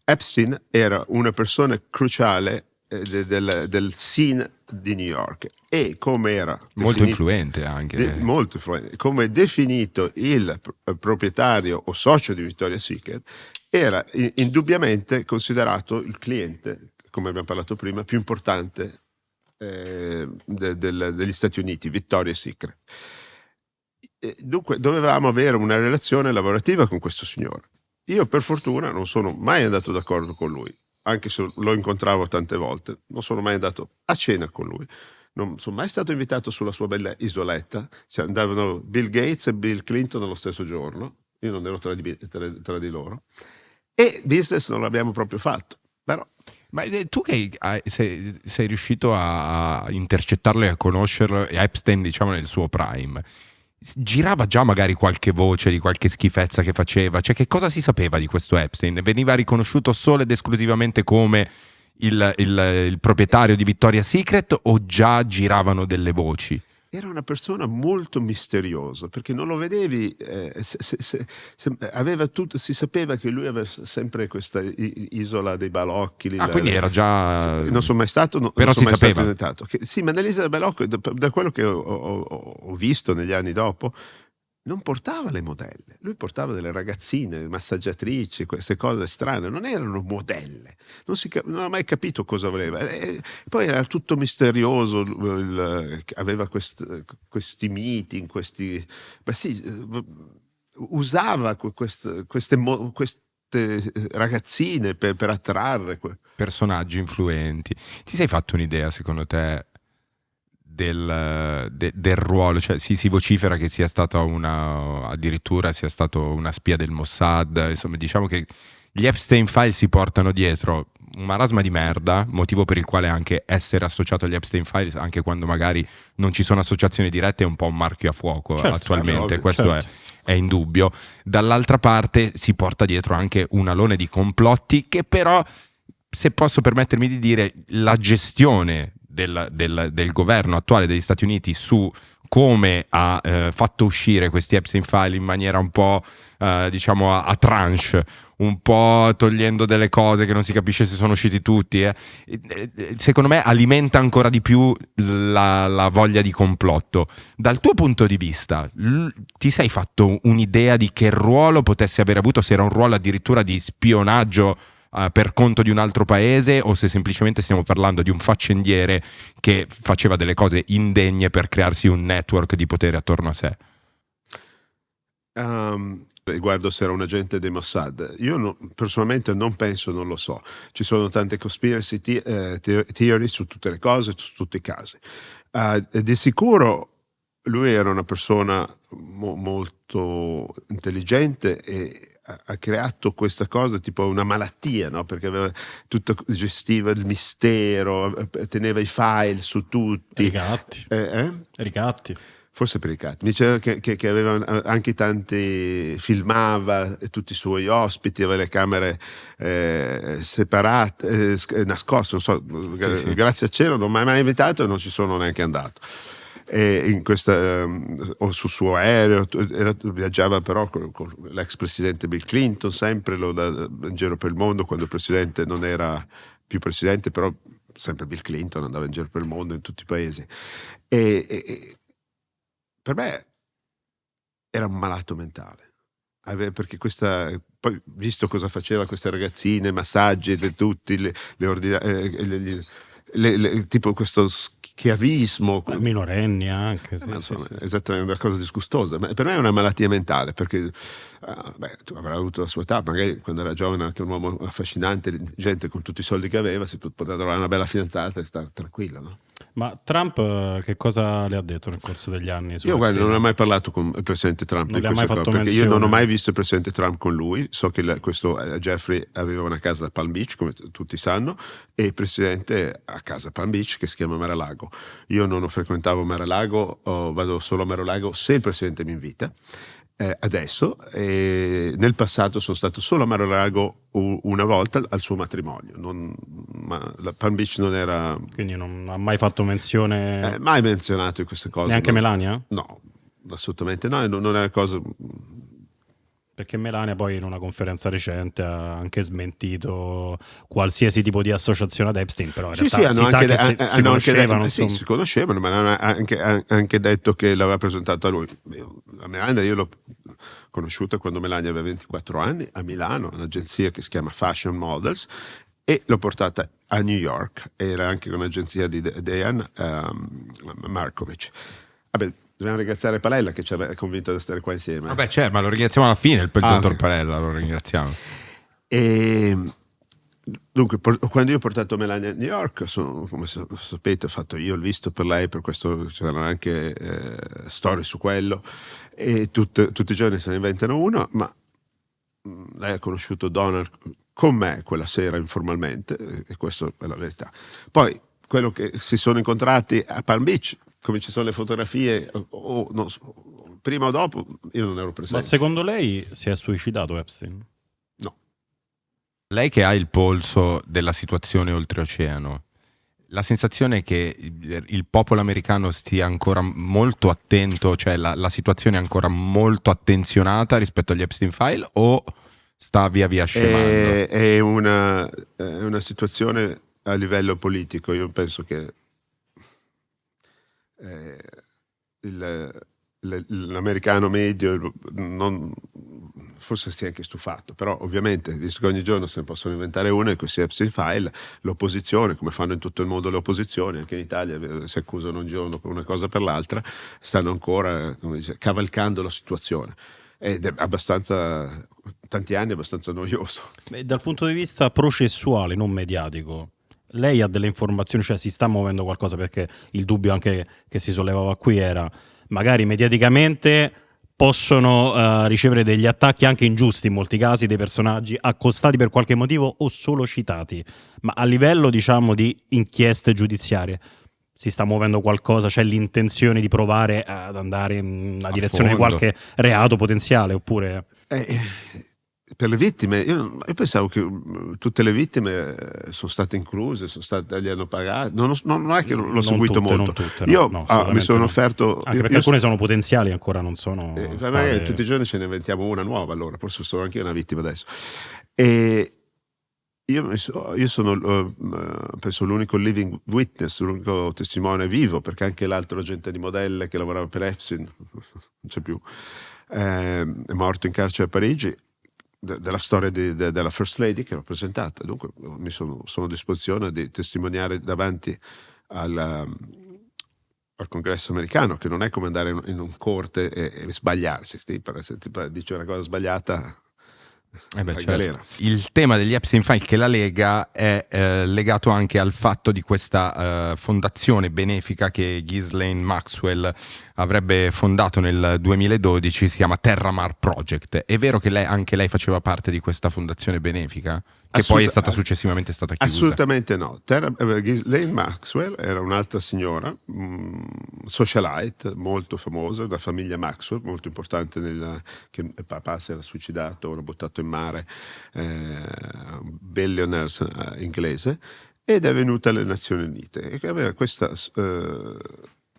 Epstein era una persona cruciale del scene di New York e come era molto influente anche molto influente, come è definito il proprietario o socio di Victoria's Secret, era indubbiamente considerato il cliente, come abbiamo parlato prima, più importante degli Stati Uniti, Victoria's Secret. Dunque dovevamo avere una relazione lavorativa con questo signore. Io per fortuna non sono mai andato d'accordo con lui, anche se lo incontravo tante volte, non sono mai andato a cena con lui, non sono mai stato invitato sulla sua bella isoletta, cioè andavano Bill Gates e Bill Clinton nello stesso giorno, io non ero tra di loro, e business non l'abbiamo proprio fatto, però. Ma tu che sei riuscito a intercettarlo e a conoscerlo, Epstein diciamo nel suo prime, girava già magari qualche voce di qualche schifezza che faceva? Cioè, che cosa si sapeva di questo Epstein? Veniva riconosciuto solo ed esclusivamente come il proprietario di Victoria's Secret o già giravano delle voci? Era una persona molto misteriosa, perché non lo vedevi, aveva tutto, si sapeva che lui aveva sempre questa isola dei balocchi. Quindi era già... Non sono mai stato, però non sono si mai sapeva. stato sì, ma nell'isola dei balocchi, da quello che ho visto negli anni dopo, non portava le modelle, lui portava delle ragazzine, massaggiatrici, queste cose strane, non erano modelle, non ho mai capito cosa voleva. Poi era tutto misterioso, aveva questi meeting, usava queste ragazzine per attrarre personaggi influenti. Ti sei fatto un'idea, secondo te, del ruolo? Cioè si vocifera che sia stata addirittura sia stato una spia del Mossad, insomma diciamo che gli Epstein Files si portano dietro un marasma di merda, motivo per il quale anche essere associato agli Epstein Files, anche quando magari non ci sono associazioni dirette, è un po' un marchio a fuoco, certo, attualmente, ovvio, questo certo. È indubbio. Dall'altra parte si porta dietro anche un alone di complotti che però, se posso permettermi di dire, la gestione del governo attuale degli Stati Uniti su come ha fatto uscire questi Epstein File in maniera un po' diciamo a tranche, un po' togliendo delle cose che non si capisce se sono usciti tutti, secondo me alimenta ancora di più la voglia di complotto. Dal tuo punto di vista, ti sei fatto un'idea di che ruolo potesse aver avuto, se era un ruolo addirittura di spionaggio per conto di un altro paese, o se semplicemente stiamo parlando di un faccendiere che faceva delle cose indegne per crearsi un network di potere attorno a sé? Riguardo se era un agente dei Mossad, io personalmente non penso, non lo so. Ci sono tante conspiracy theory su tutte le cose, su tutti i casi. Di sicuro lui era una persona molto intelligente e ha creato questa cosa tipo una malattia, no? Perché gestiva il mistero, teneva i file su tutti. Ricatti. Forse per i catti. Mi diceva che aveva anche filmava tutti i suoi ospiti, aveva le camere separate, nascoste, non so, sì. Grazie a cielo non mi ha mai invitato e non ci sono neanche andato. E o sul suo aereo viaggiava però con l'ex presidente Bill Clinton, sempre in giro per il mondo, quando il presidente non era più presidente, però sempre Bill Clinton andava in giro per il mondo, in tutti i paesi. E per me era un malato mentale, perché poi visto cosa faceva queste ragazzine, massaggi di tutti, tipo questo schiavismo, minorenni anche, esattamente, una cosa disgustosa. Ma per me è una malattia mentale, perché tu avrai avuto la sua età, magari quando era giovane, anche un uomo affascinante, gente con tutti i soldi che aveva, si poteva trovare una bella fidanzata e stare tranquillo, no? Ma Trump che cosa le ha detto nel corso degli anni? Io guarda, non ho mai parlato con il presidente Trump di questa cosa, perché io non ho mai visto il presidente Trump con lui. So che questo Jeffrey aveva una casa a Palm Beach, come tutti sanno, e il presidente ha casa a Palm Beach che si chiama Mar-a-Lago. Io non frequentavo Mar-a-Lago, vado solo a Mar-a-Lago se il presidente mi invita. Adesso, nel passato sono stato solo a Mar-a-Lago una volta al suo matrimonio, ma la Palm Beach non era... Quindi non ha mai fatto menzione... mai menzionato in queste cose. Neanche Melania? No, assolutamente no, non è una cosa... Perché Melania poi in una conferenza recente ha anche smentito qualsiasi tipo di associazione ad Epstein, però in realtà si conoscevano, ma hanno anche detto che l'aveva presentato a lui. La Melania io l'ho conosciuta quando Melania aveva 24 anni a Milano, un'agenzia che si chiama Fashion Models, e l'ho portata a New York, era anche un'agenzia di Dejan Markovic. Vabbè, dobbiamo ringraziare Palella che ci aveva convinto ad stare qua insieme. Vabbè, certo, ma lo ringraziamo alla fine, il dottor Palella, lo ringraziamo. E dunque, quando io ho portato Melania a New York, come sapete, ho fatto io il visto per lei, per questo c'erano anche storie su quello, e tutti i giorni se ne inventano uno, ma lei ha conosciuto Donald con me quella sera informalmente, e questa è la verità. Poi, quello che si sono incontrati a Palm Beach, come ci sono le fotografie, prima o dopo, io non ero presente. Ma secondo lei si è suicidato Epstein? No. Lei che ha il polso della situazione oltreoceano, la sensazione è che il popolo americano stia ancora molto attento, cioè la situazione è ancora molto attenzionata rispetto agli Epstein File, o sta via via scemando? È una situazione a livello politico. Io penso che l'americano medio forse si è anche stufato, però ovviamente visto che ogni giorno se ne possono inventare uno, e questi Epstein File, l'opposizione, come fanno in tutto il mondo le opposizioni, anche in Italia si accusano un giorno per una cosa per l'altra, stanno ancora, come dice, cavalcando la situazione, ed è abbastanza, tanti anni, abbastanza noioso. Dal punto di vista processuale, non mediatico, lei ha delle informazioni, cioè si sta muovendo qualcosa? Perché il dubbio anche che si sollevava qui era magari mediaticamente possono ricevere degli attacchi anche ingiusti in molti casi, dei personaggi accostati per qualche motivo o solo citati, ma a livello diciamo di inchieste giudiziarie si sta muovendo qualcosa? C'è l'intenzione di provare ad andare in una direzione di qualche reato potenziale, oppure... per le vittime, io pensavo che tutte le vittime sono state incluse, gli hanno pagato. Non è che l'ho Non seguito tutte, molto. non tutte, Io no, mi sono no. offerto. Anche perché alcune sono potenziali, ancora non sono. Magari tutti i giorni ce ne inventiamo una nuova, allora forse sono anche io una vittima adesso. E io sono penso l'unico living witness, l'unico testimone vivo, perché anche l'altro agente di modelle che lavorava per Epstein, non c'è più, è morto in carcere a Parigi, della storia della First Lady che l'ho presentata. Dunque sono a disposizione di testimoniare davanti al congresso americano, che non è come andare in un corte e sbagliarsi. Se ti dice una cosa sbagliata, certo. Il tema degli Epstein Files che la lega è legato anche al fatto di questa fondazione benefica che Ghislaine Maxwell avrebbe fondato nel 2012, si chiama Terramar Project. È vero che anche lei faceva parte di questa fondazione benefica? Che poi è stata successivamente chiusa? Assolutamente no. Ghislaine Maxwell era un'altra signora, socialite, molto famosa, da famiglia Maxwell, molto importante, che il papà si era suicidato, l'ha buttato in mare, billionaire inglese, ed è venuta alle Nazioni Unite e aveva questa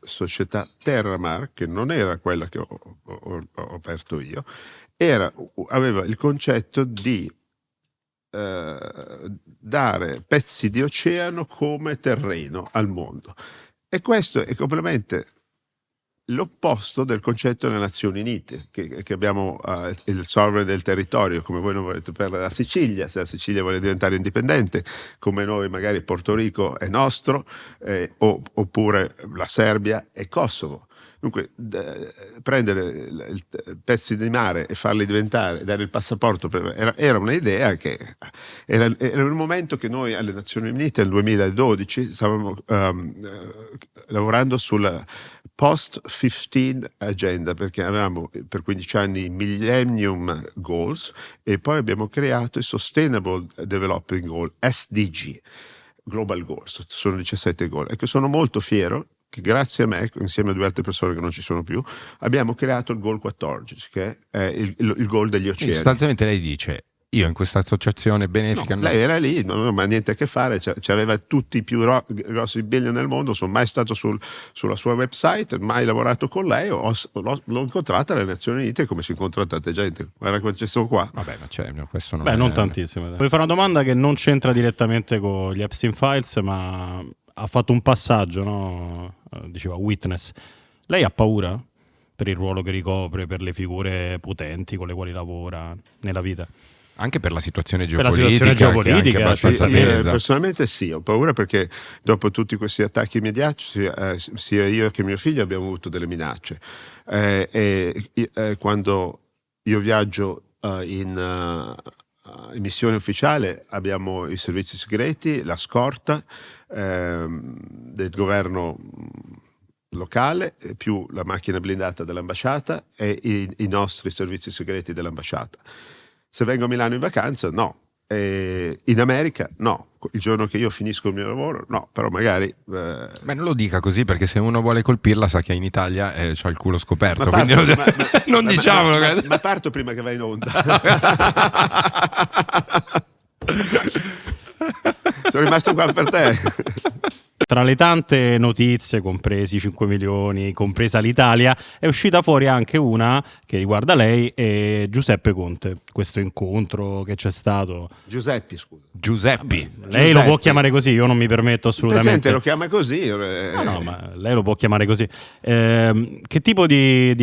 società Terramar, che non era quella che ho aperto io, aveva il concetto di dare pezzi di oceano come terreno al mondo, e questo è completamente l'opposto del concetto delle Nazioni Unite, che abbiamo il sovereign del territorio, come voi non volete per la Sicilia, se la Sicilia vuole diventare indipendente, come noi magari Porto Rico è nostro, oppure la Serbia e Kosovo. Dunque, prendere pezzi di mare e farli diventare, dare il passaporto, era un'idea che era un momento che noi alle Nazioni Unite nel 2012 stavamo lavorando sulla post-15 agenda, perché avevamo per 15 anni i Millennium Goals e poi abbiamo creato i Sustainable Development Goal, SDG, Global Goals, sono 17 goal, e che sono molto fiero che grazie a me, insieme a 2 altre persone che non ci sono più, abbiamo creato il Goal 14, che è il goal degli oceani. Sostanzialmente lei dice: io in questa associazione benefica... No, lei era lì, non ha niente a che fare, aveva tutti i più grossi billion nel mondo, sono mai stato sulla sua website, mai lavorato con lei, l'ho incontrata alle Nazioni Unite come si incontra tanta gente. Guarda come ci sono qua. Vabbè, ma questo non non tantissimo. Voglio fare una domanda che non c'entra direttamente con gli Epstein Files, ma ha fatto un passaggio, no? Diceva witness. Lei ha paura per il ruolo che ricopre, per le figure potenti con le quali lavora nella vita? Anche per la situazione geopolitica, che è abbastanza tesa. Personalmente sì, ho paura perché dopo tutti questi attacchi mediatici sia io che mio figlio abbiamo avuto delle minacce. Quando io viaggio in missione ufficiale abbiamo i servizi segreti, la scorta del governo locale, più la macchina blindata dell'ambasciata e i nostri servizi segreti dell'ambasciata. Se vengo a Milano in vacanza, no. In America, no. Il giorno che io finisco il mio lavoro, no. Però magari... Beh, non lo dica così, perché se uno vuole colpirla sa che in Italia c'ha il culo scoperto. Non diciamolo. Ma parto prima che vai in onda. Sono rimasto qua per te. Tra le tante notizie, compresi i 5 milioni, compresa l'Italia, è uscita fuori anche una che riguarda lei e Giuseppe Conte. Questo incontro che c'è stato. Giuseppe, scusa. Giuseppe. Lei lo può chiamare così, io non mi permetto assolutamente. Il Presidente lo chiama così. No, ma lei lo può chiamare così. Che tipo di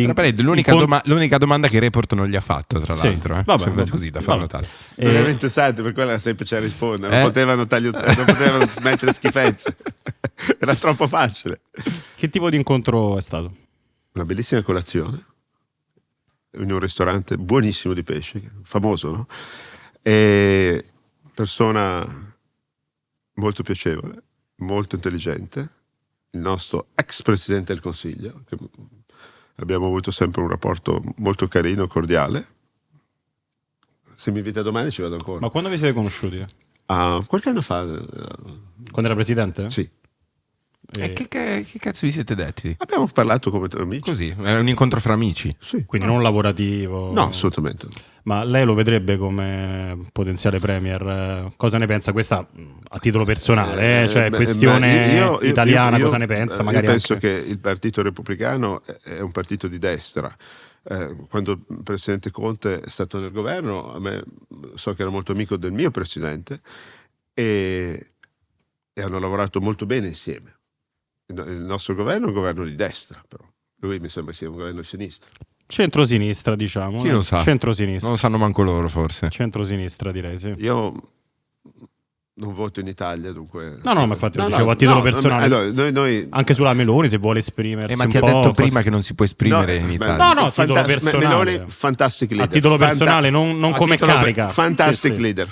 l'unica domanda che Report non gli ha fatto, tra l'altro. Vabbè, così da far notare. Non era interessante, per quello era semplice a rispondere. Non potevano smettere schifezze. Era troppo facile. Che tipo di incontro è stato? Una bellissima colazione in un ristorante buonissimo di pesce, famoso, no? E persona molto piacevole, molto intelligente, il nostro ex presidente del Consiglio, che abbiamo avuto sempre un rapporto molto carino, cordiale. Se mi invita domani ci vado ancora. Ma quando vi siete conosciuti? Qualche anno fa. Quando era presidente? Sì. Che cazzo vi siete detti? Abbiamo parlato come tra amici. Così, è un incontro fra amici. Sì. Quindi non lavorativo. No, assolutamente no. Ma lei lo vedrebbe come potenziale premier? Cosa ne pensa? Questa a titolo personale, cioè questione italiana, cosa ne pensa? Magari io penso anche... che il Partito Repubblicano è un partito di destra. Quando il presidente Conte è stato nel governo, a me so che era molto amico del mio presidente e hanno lavorato molto bene insieme. Il nostro governo è un governo di destra, però lui mi sembra sia un governo di sinistra. Centrosinistra, diciamo. Chi lo sa? Centrosinistra. Non lo sanno manco loro, forse. Centrosinistra, direi, sì. Io non voto in Italia, dunque... No, ma infatti lo dicevo a titolo personale. Allora, noi... Anche sulla Meloni, se vuole esprimersi ma ti un ha po'... detto prima che non si può esprimere in Italia. No, a titolo personale. Meloni, fantastic leader. A titolo personale, non come carica. Fantastic Sì. leader.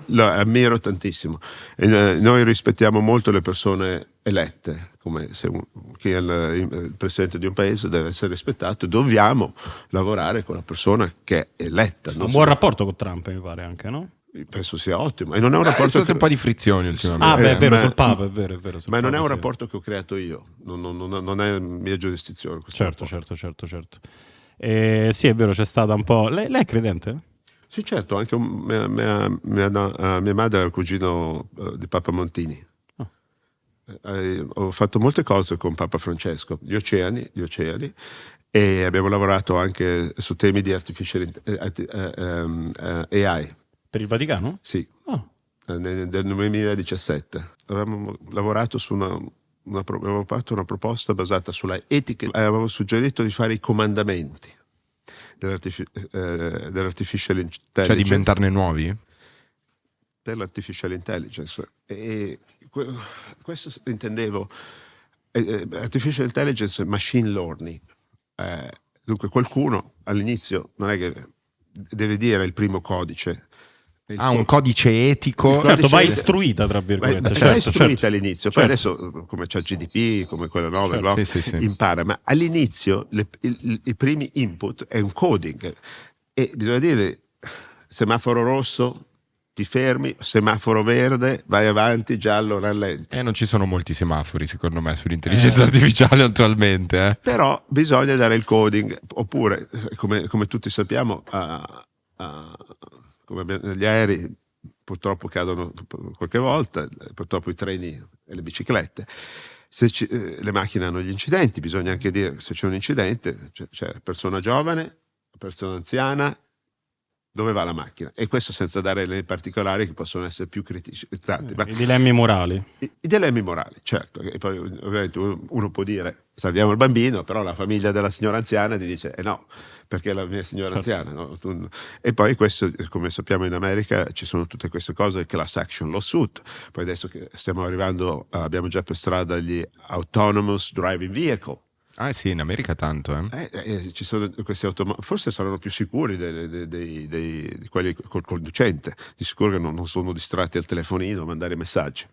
Lo ammiro tantissimo. E noi rispettiamo molto le persone elette, come se chi è il presidente di un paese deve essere rispettato. Dobbiamo lavorare con la persona che è eletta. Un buon rapporto con Trump, mi pare anche, no? Penso sia ottimo. E non è un rapporto Sono un po' di frizioni ultimamente. È vero, sul Papa, è vero. Ma non è un rapporto che ho creato io, non è mia giurisdizione. Certo. Sì, è vero, c'è stata un po'... Lei è credente? Sì, certo, anche mia madre è il cugino di Papa Montini. Ho fatto molte cose con Papa Francesco, gli oceani, e abbiamo lavorato anche su temi di artificial AI. Per il Vaticano? Sì, Oh. nel 2017. Avevamo lavorato su avevamo fatto una proposta basata sulla etica e avevamo suggerito di fare i comandamenti dell'artificial intelligence. Cioè di inventarne nuovi? Dell'artificial intelligence. E questo intendevo artificial intelligence, machine learning. Dunque qualcuno all'inizio non è che deve dire il primo codice. Un codice etico. Certo, va istruita, tra virgolette. Va istruita certo. all'inizio, poi adesso come c'è GDP, come quella nuova, no? Sì. Impara, ma all'inizio i primi input è un coding e bisogna dire semaforo rosso ti fermi, semaforo verde vai avanti, giallo rallenti. Non ci sono molti semafori secondo me sull'intelligenza artificiale attualmente. Però bisogna dare il coding, oppure come tutti sappiamo come gli aerei purtroppo cadono qualche volta, purtroppo i treni e le biciclette. Se le macchine hanno gli incidenti, bisogna anche dire se c'è un incidente, c'è persona giovane, persona anziana, dove va la macchina? E questo senza dare le particolari che possono essere più critizzati. I dilemmi morali. I dilemmi morali, certo. E poi ovviamente uno può dire salviamo il bambino, però la famiglia della signora anziana ti dice no, perché è la mia signora anziana. No? E poi questo, come sappiamo in America, ci sono tutte queste cose, class action lawsuit. Poi adesso che stiamo arrivando, abbiamo già per strada gli autonomous driving vehicle. Ah sì, in America tanto. Ci sono questi forse saranno più sicuri di quelli col conducente, di sicuro che non sono distratti al telefonino a mandare messaggi.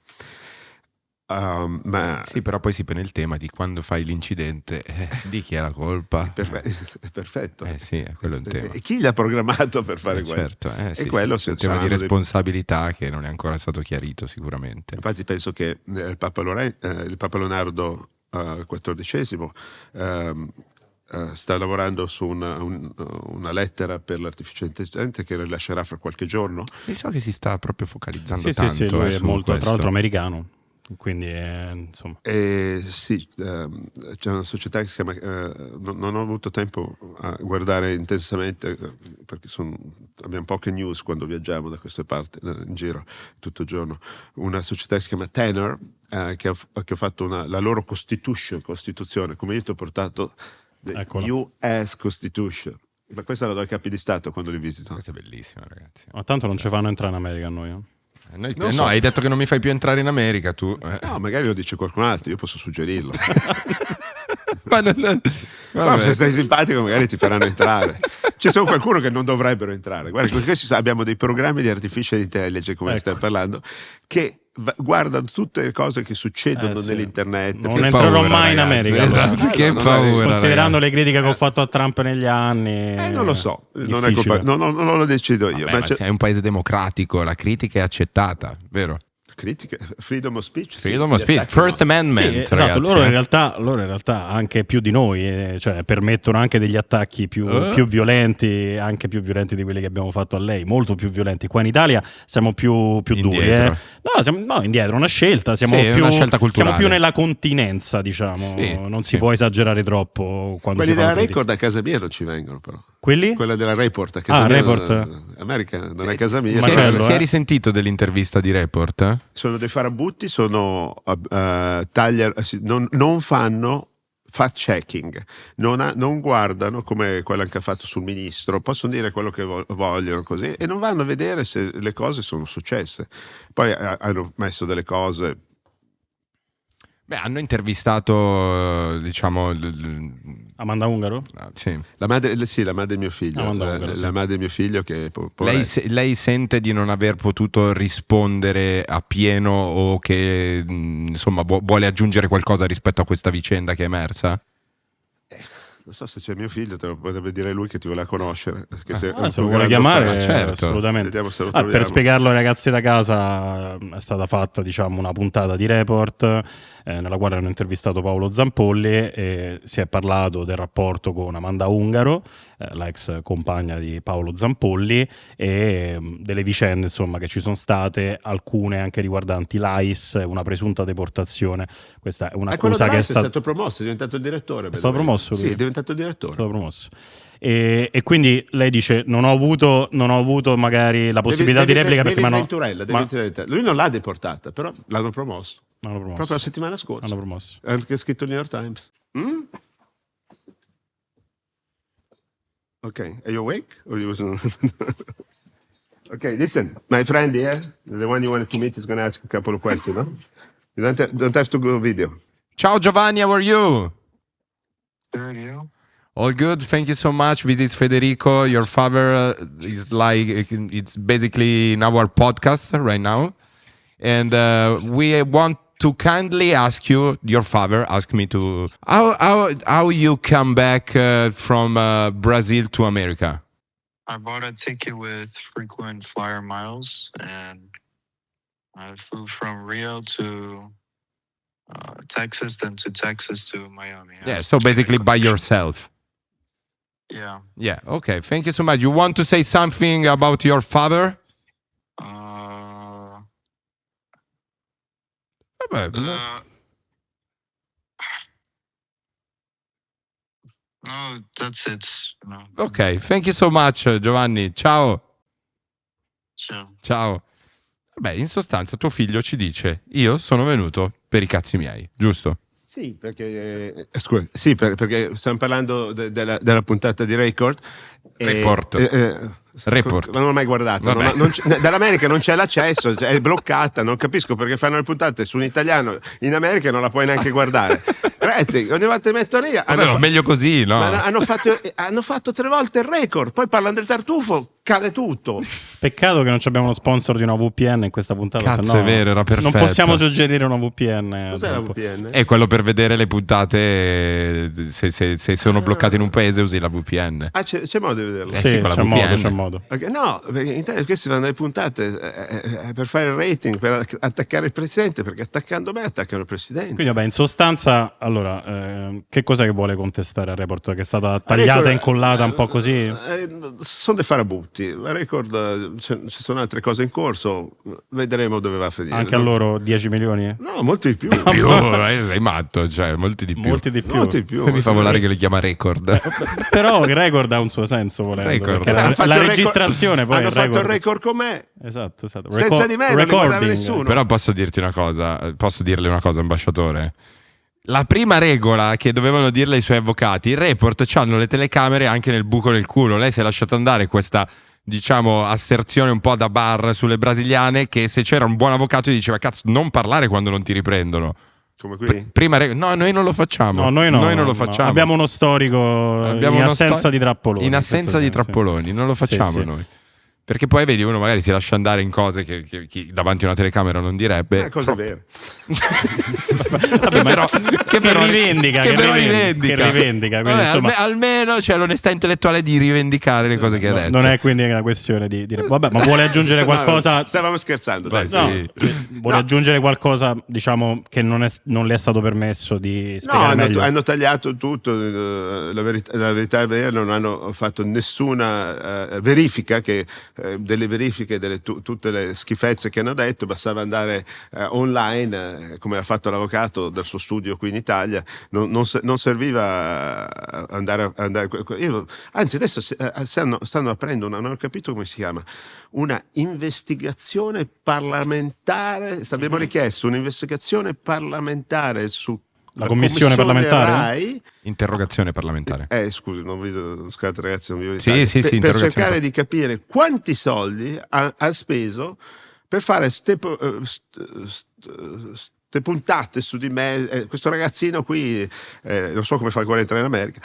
Ma sì, però poi si pone il tema di quando fai l'incidente, di chi è la colpa. È perfetto. Sì, è quello un tema. E chi l'ha programmato per fare quello? Certo, e quello è un tema di responsabilità che non è ancora stato chiarito sicuramente. Infatti penso che il Papa Leonardo XIV sta lavorando su una lettera per l'artificiale intelligente che rilascerà fra qualche giorno. Mi so che si sta proprio focalizzando tanto. Sì, lui è molto, questo. tra l'altro americano. Quindi insomma sì, c'è una società che si chiama non ho avuto tempo a guardare intensamente perché abbiamo poche news quando viaggiamo da queste parti in giro tutto il giorno. Una società che si chiama Tenor che ha fatto la loro costituzione, come io ti ho portato US Constitution, ma questa la do ai capi di Stato quando li visitano. Questa è bellissima, ragazzi. Ma tanto non ci fanno entrare in America a noi. No, hai detto che non mi fai più entrare in America tu. No, magari lo dice qualcun altro, io posso suggerirlo. Ma se sei simpatico magari ti faranno entrare. Ci sono qualcuno che non dovrebbero entrare. Guarda, abbiamo dei programmi di artificial intelligence, come stiamo parlando, che guardano tutte le cose che succedono nell'internet. Non entrerò mai in America. Esatto, che paura. Considerando le critiche che ho fatto a Trump negli anni. Non lo so, non è colpa, non lo decido io. Vabbè, ma è un paese democratico, la critica è accettata, vero? critiche, freedom of speech. Freedom of speech, First Amendment. Sì, esatto, ragazzi, loro in realtà anche più di noi, cioè permettono anche degli attacchi più violenti, anche più violenti di quelli che abbiamo fatto a lei, molto più violenti. Qua in Italia siamo più duri. No, indietro, una scelta, una scelta culturale. Siamo più nella continenza, diciamo, non si può esagerare troppo quando quelli si della fa Record a casa mia non ci vengono però. Quelli? Quella della Report a casa mia. Report. America non è casa mia. Ma si è risentito dell'intervista di Report? Sono dei farabutti, sono non fanno fact checking, non guardano come quello che ha fatto sul ministro, possono dire quello che vogliono così e non vanno a vedere se le cose sono successe. Poi hanno messo delle cose. Beh, hanno intervistato, diciamo, Amanda Ungaro? Sì. La madre di mio figlio, la madre di mio figlio che lei sente di non aver potuto rispondere a pieno o che insomma vuole aggiungere qualcosa rispetto a questa vicenda che è emersa? Non so se c'è mio figlio, te lo potrebbe dire lui che ti vuole conoscere. Se lo vuole chiamare, certo. Assolutamente. Vediamo se lo Per spiegarlo ai ragazzi da casa, è stata fatta, diciamo, una puntata di Report nella quale hanno intervistato Paolo Zampolli e si è parlato del rapporto con Amanda Ungaro, la ex compagna di Paolo Zampolli, e delle vicende, insomma, che ci sono state, alcune anche riguardanti l'AIS, una presunta deportazione. Questa è un'accusa che è stato promosso, è diventato il direttore. È stato promosso lui? Sì, è diventato il direttore. È stato promosso. E quindi lei dice non ho avuto magari la possibilità di replica perché lui non l'ha deportata, però l'hanno promosso. Proprio la settimana scorsa. L'hanno promosso. Ha anche scritto il New York Times. Ok, are you awake? Okay, listen, my friend here, the one you wanted to meet, is going to ask a couple of questions, no? You don't have to go video. Ciao Giovanni, how are you? Good, you? All good, thank you so much. This is Federico. Your father is it's basically in our podcast right now. And we want to kindly ask you, your father asked me to, how you come back from Brazil to America? I bought a ticket with frequent flyer miles, and I flew from Rio to Texas, then to Texas to Miami. Yeah, so basically by yourself. Yeah. Yeah, okay, thank you so much. You want to say something about your father? No, that's it. No. Ok, thank you so much Giovanni, ciao. Ciao. Vabbè, in sostanza tuo figlio ci dice, io sono venuto per i cazzi miei, giusto? Sì, perché stiamo parlando della puntata di Report. Report. Non l'ho mai guardato. Dall'America non c'è l'accesso, è bloccata. Non capisco perché fanno le puntate su un italiano in America non la puoi neanche guardare. Ragazzi, ogni volta mettono lì. Meglio così, no? Hanno fatto 3 volte il record. Poi parlano del tartufo, cade tutto. Peccato che non abbiamo lo sponsor di una VPN in questa puntata. Cazzo, sennò è vero, era perfetto. Non possiamo suggerire una VPN. Cos'è la VPN? È quello per vedere le puntate. Se sono bloccate in un paese usi la VPN. C'è modo di vederlo? Sì, con la c'è VPN. modo. Okay, no, perché in Italia questi fanno le puntate per fare il rating, per attaccare il presidente, perché attaccando me attaccano il presidente. Quindi vabbè, in sostanza, allora, che cos'è che vuole contestare al Report? Che è stata tagliata e incollata un po' così? Sono dei farabutti. La Record, ci sono altre cose in corso, vedremo dove va a finire. Anche a loro 10 milioni? No, molti di più. Sei matto, cioè molti di più. Molti di più. Mi fa volare che li chiama Record. Però il record ha un suo senso, volendo. Record. La registrazione poi hanno fatto il record con me. Esatto. Senza di me non li guardava nessuno. Però posso dirti una cosa, posso dirle una cosa, ambasciatore. La prima regola che dovevano dirle i suoi avvocati, il Report c'hanno le telecamere anche nel buco del culo. Lei si è lasciata andare questa, diciamo, asserzione un po' da bar sulle brasiliane, che se c'era un buon avvocato gli diceva cazzo non parlare quando non ti riprendono. Come qui? No, noi non lo facciamo. No, noi non lo facciamo. Abbiamo uno storico in assenza di trappoloni. In assenza di trappoloni, non lo facciamo sì. noi. Perché poi vedi uno magari si lascia andare in cose che chi davanti a una telecamera non direbbe. È cosa vera. Vabbè, però, che rivendica. Quindi, vabbè, insomma, almeno c'è l'onestà intellettuale di rivendicare le cose che ha detto. Non è quindi una questione di dire vabbè, ma vuole aggiungere qualcosa? No, stavamo scherzando, dai. Sì. Vuole aggiungere qualcosa, diciamo, che non le è stato permesso di spiegare meglio? Hanno tagliato tutto. La verità è vera, non hanno fatto nessuna verifica delle verifiche tutte le schifezze che hanno detto. Bastava andare online, come ha fatto l'avvocato dal suo studio qui in Italia. Non serviva andare anzi adesso stanno aprendo non ho capito come si chiama, una investigazione parlamentare. Abbiamo richiesto un'investigazione parlamentare su la commissione parlamentare? RAI. Interrogazione parlamentare. Scusi, non vedo, scusate ragazzi, non vedo sì, per cercare di capire quanti soldi ha speso per fare ste puntate su di me. Questo ragazzino qui, non so come fa ancora a entrare in America.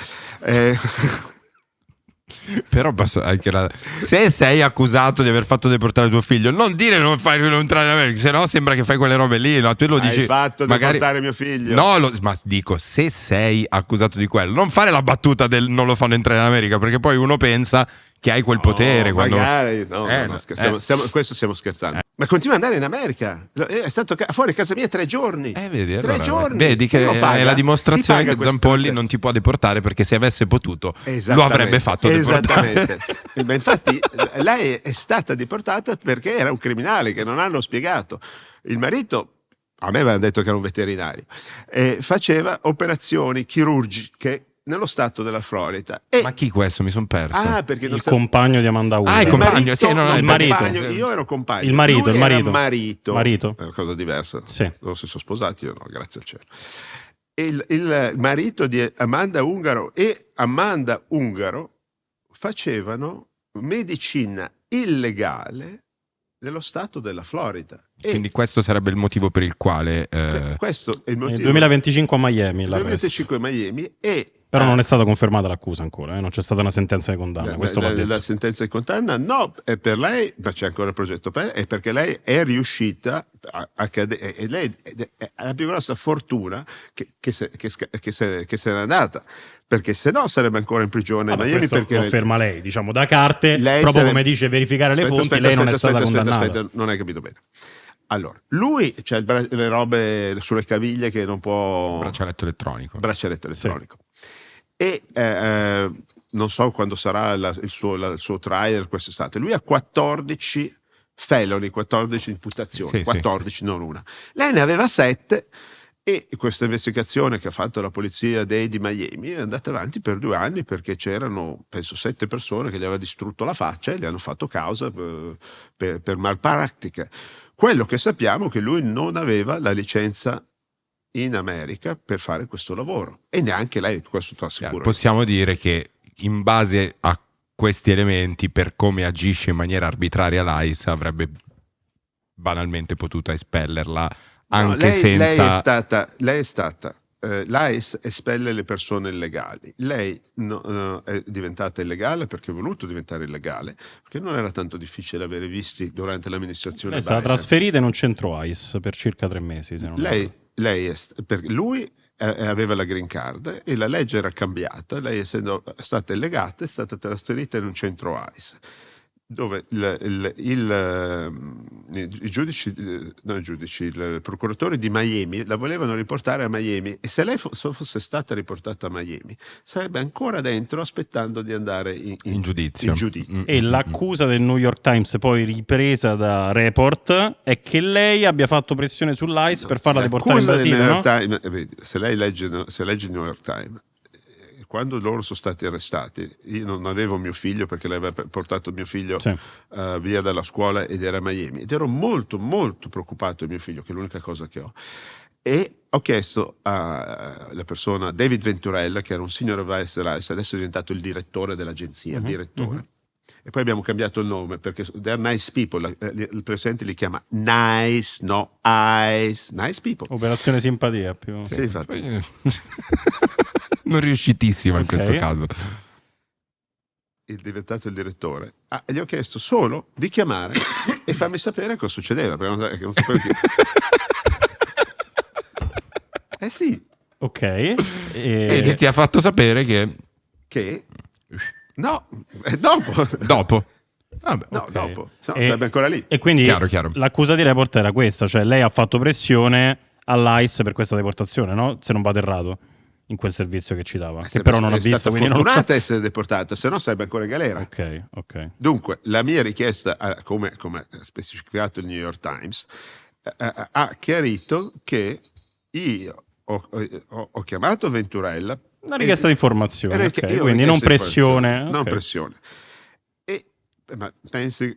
Però anche se sei accusato di aver fatto deportare tuo figlio, non dire non fai entrare in America, se no sembra che fai quelle robe lì, no? Tu lo dici, hai fatto magari deportare mio figlio. No, ma dico, se sei accusato di quello, non fare la battuta del non lo fanno entrare in America, perché poi uno pensa che hai quel potere quando... magari questo stiamo scherzando. Ma continua ad andare in America. È stato fuori casa mia 3 giorni. Vedi, 3 giorni. Vedi che è la dimostrazione che Zampolli non ti può deportare, perché se avesse potuto lo avrebbe fatto deportare. Esattamente. Ma infatti lei è stata deportata perché era un criminale che non hanno spiegato. Il marito, a me aveva detto che era un veterinario, faceva operazioni chirurgiche nello stato della Florida. Ma chi questo? Mi sono perso. Perché il compagno di Amanda Unger. Il compagno, sì, il marito. Io ero compagno. Il marito. È una cosa diversa. Sì. Non si sono sposati, io no, grazie al cielo. Il marito di Amanda Ungaro e Amanda Ungaro facevano medicina illegale nello stato della Florida. Quindi questo sarebbe il motivo per il quale questo è il motivo. Nel 2025 a Miami. 2025 a Miami però non è stata confermata l'accusa ancora, non c'è stata una sentenza di condanna. La sentenza di condanna no, è per lei, ma c'è ancora il progetto è perché lei è riuscita e lei ha la più grossa fortuna che se n'è andata, perché se no sarebbe ancora in prigione a Miami. Perché conferma lei, diciamo, da carte, proprio come dice verificare le fonti, lei non è stata condannata. Non hai capito bene. Allora, lui c'ha le robe sulle caviglie che non può... Braccialetto elettronico. Sì. E non so quando sarà il suo trial quest'estate. Lui ha 14 felony, 14 imputazioni, 14 non una. Lei ne aveva 7 e questa investigazione che ha fatto la polizia di Miami è andata avanti per 2 anni perché c'erano, penso, 7 persone che gli aveva distrutto la faccia e gli hanno fatto causa per malpratiche. Quello che sappiamo è che lui non aveva la licenza in America per fare questo lavoro e neanche lei, questo ti assicuro. Possiamo dire che in base a questi elementi, per come agisce in maniera arbitraria l'AIS, avrebbe banalmente potuto espellerla anche senza... Lei è stata l'AIS espelle le persone illegali. Lei è diventata illegale perché ha voluto diventare illegale, perché non era tanto difficile avere visti durante l'amministrazione. Lei è stata trasferita in un centro AIS per circa 3 mesi. Se non lui aveva la green card e la legge era cambiata. Lei, essendo stata illegale, è stata trasferita in un centro AIS, dove il procuratore di Miami la volevano riportare a Miami, e se lei fosse stata riportata a Miami sarebbe ancora dentro aspettando di andare in giudizio. E l'accusa del New York Times, poi ripresa da Report, è che lei abbia fatto pressione sull'ICE per farla deportare in Brasile, no? Se lei legge il New York Times, quando loro sono stati arrestati, io non avevo mio figlio perché lei aveva portato mio figlio via dalla scuola ed era a Miami, ed ero molto molto preoccupato di mio figlio, che è l'unica cosa che ho, e ho chiesto alla persona, David Venturella, che era un senior advisor, adesso è diventato il direttore dell'agenzia, e poi abbiamo cambiato il nome perché they're nice people, il presidente li chiama nice, no ice, nice people. Operazione simpatia più. Sì, infatti. Non riuscitissima in questo caso. diventato il direttore, gli ho chiesto solo di chiamare e farmi sapere cosa succedeva, perché non sapevo chi. Sì. Ok. E ti ha fatto sapere Che? No, dopo. dopo. Vabbè. No, Ok. dopo. Se no, sarebbe ancora lì. E quindi Chiaro. l'accusa di Report era questa, cioè lei ha fatto pressione all'ICE per questa deportazione, no? Se non vado errato, in quel servizio che ci dava, che però non ha è visto, stata quindi non fortunata a essere deportata, se no sarebbe ancora in galera. Ok. Dunque, la mia richiesta, come ha specificato il New York Times, ha chiarito che io ho chiamato Venturella. Una richiesta di informazione, Io ho ok, richiesto quindi non informazioni, pressione. non ok. pressione. Ma pensi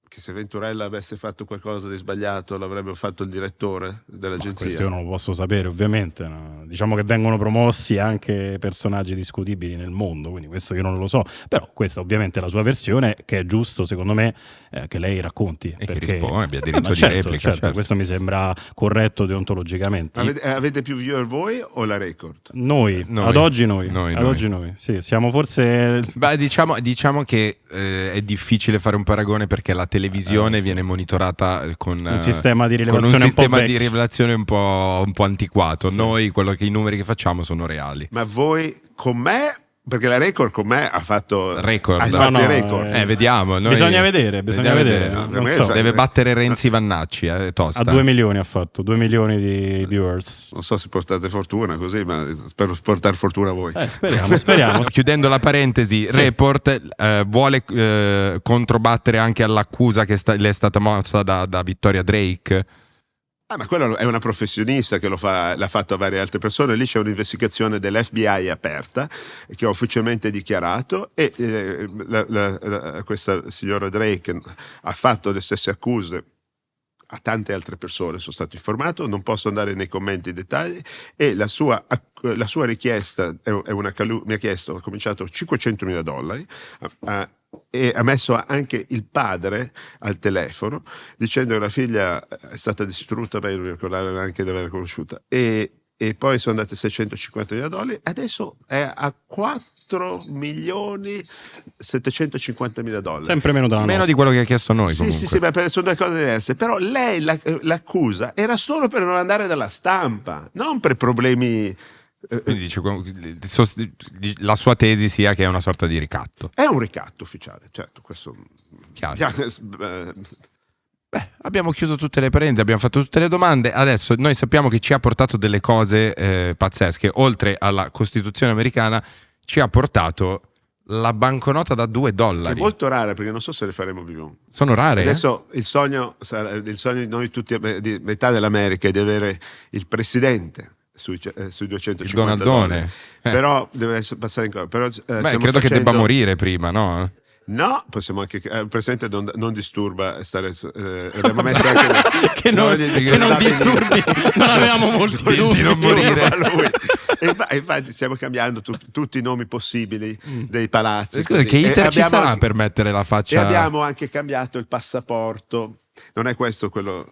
che se Venturella avesse fatto qualcosa di sbagliato l'avrebbe fatto il direttore dell'agenzia? Questo io non lo posso sapere, ovviamente. No? Diciamo che vengono promossi anche personaggi discutibili nel mondo, quindi questo io non lo so. Però questa ovviamente è la sua versione, che è giusto, secondo me, che lei racconti. E perché... che risponde, abbia diritto di certo, replica. certo, questo mi sembra corretto deontologicamente. Avete più viewer voi o la Record? Noi, Noi. ad oggi noi. Noi. Oggi noi. Sì, siamo forse... Beh, diciamo che è difficile fare un paragone perché la televisione sì. viene monitorata con un sistema di con rilevazione un sistema un po' di vecchio. rivelazione un po' antiquato. Sì. Noi i numeri che facciamo sono reali. Ma voi con me, perché la Record con me ha fatto Record. hai No, fatto no, i record. Vediamo. Noi- Bisogna vedere. No, Non so. Deve battere Renzi Vannacci, tosta. A 2 milioni ha fatto, 2 milioni di viewers. Non so se portate fortuna così, ma spero portare fortuna a voi. Speriamo. Chiudendo la parentesi, Sì. Report vuole controbattere anche all'accusa che le è stata mossa da Victoria Drake. Ma quello è una professionista che l'ha fatto a varie altre persone. Lì c'è un'investigazione dell'FBI aperta che ha ufficialmente dichiarato e questa signora Drake ha fatto le stesse accuse a tante altre persone, sono stato informato, non posso andare nei commenti in dettagli, e la sua richiesta mi ha chiesto, ha cominciato $500,000 e ha messo anche il padre al telefono dicendo che la figlia è stata distrutta, ma io non mi ricordavo neanche di averla conosciuta, e poi sono andate $650,000, adesso è a $4.750.000. Sempre meno della Meno nostra. di quello che ha chiesto noi, Sì, comunque. sì, ma sono due cose diverse. Però lei l'accusa era solo per non andare dalla stampa, non per problemi. Quindi dice, la sua tesi sia che è una sorta di ricatto. È un ricatto ufficiale, certo. Questo. Chiaro. Abbiamo chiuso tutte le parentesi, abbiamo fatto tutte le domande. Adesso noi sappiamo che ci ha portato delle cose pazzesche. Oltre alla Costituzione americana, ci ha portato la banconota da $2. È molto rara, perché non so se le faremo più. Sono rare. Adesso il sogno di noi tutti, di metà dell'America, è di avere il presidente sui $250. Il Donaldone. Però deve passare in cosa. Credo che debba morire prima, no? No, possiamo anche. Il presidente non disturba stare. Abbiamo messo anche che non disturbi, non avevamo molti dubbi. non morire. Lui. E infatti stiamo cambiando tutti i nomi possibili dei palazzi. Scusa, che iter ci sarà anche, per mettere la faccia? E abbiamo anche cambiato il passaporto. Non è questo quello.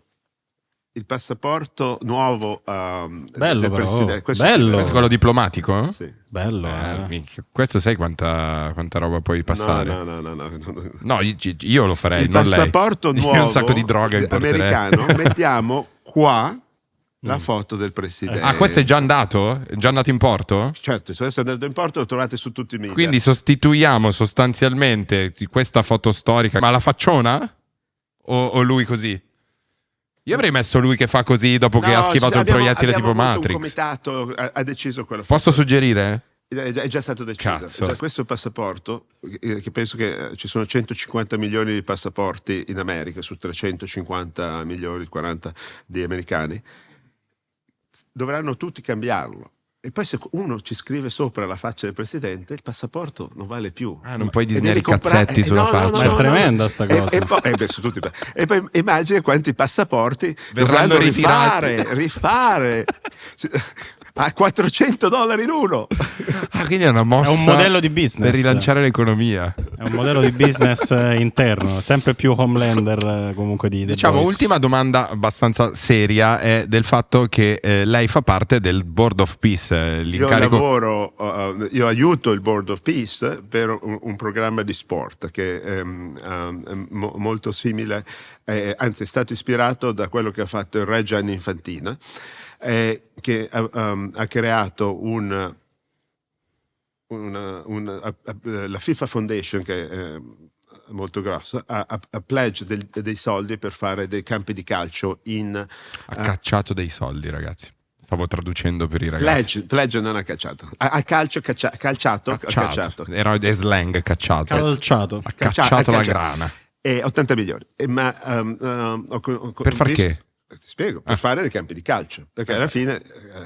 Il passaporto nuovo bello, del però. presidente. Questo Bello. Questo è quello diplomatico? Sì. Bello. Minchia, questo sai quanta roba puoi passare? No. No, io lo farei, Il non lei. passaporto nuovo Io un sacco di droga importerei. americano, mettiamo qua la foto del presidente. Ah, questo è già andato? È già andato in porto? Certo, adesso è andato in porto, lo trovate su tutti i media. Quindi sostituiamo sostanzialmente questa foto storica. Ma la facciona? O lui così? Io avrei messo lui che fa così dopo che ha schivato il proiettile tipo Matrix. Un comitato ha deciso quello. Posso suggerire? È già stato deciso. Cazzo. Questo è il passaporto, che penso che ci sono 150 milioni di passaporti in America su 350 milioni, 40 di americani. Dovranno tutti cambiarlo. E poi se uno ci scrive sopra la faccia del presidente, il passaporto non vale più. Non puoi E disegnare devi i cazzetti sulla faccia. Ma è tremenda sta cosa. E poi immagina quanti passaporti Verranno dovranno rifare. a $400 l'uno. Ah, quindi è una mossa. È un modello di business. Per rilanciare l'economia. È un modello di business interno, sempre più Homelander comunque di The Diciamo, Boys. ultima domanda abbastanza seria è del fatto che lei fa parte del Board of Peace, l'incarico... Io aiuto il Board of Peace per un programma di sport che è molto simile, anzi è stato ispirato da quello che ha fatto il Re Gianni Infantino, che ha creato la FIFA Foundation, che è molto grossa, ha pledge dei soldi per fare dei campi di calcio Ha cacciato dei soldi, ragazzi. Stavo traducendo per i ragazzi. Pledge non ha cacciato. Ha calciato. Era slang, cacciato. Calciato. Ha cacciato la grana. 80 milioni. Per far che? Ti spiego, per fare dei campi di calcio, perché alla fine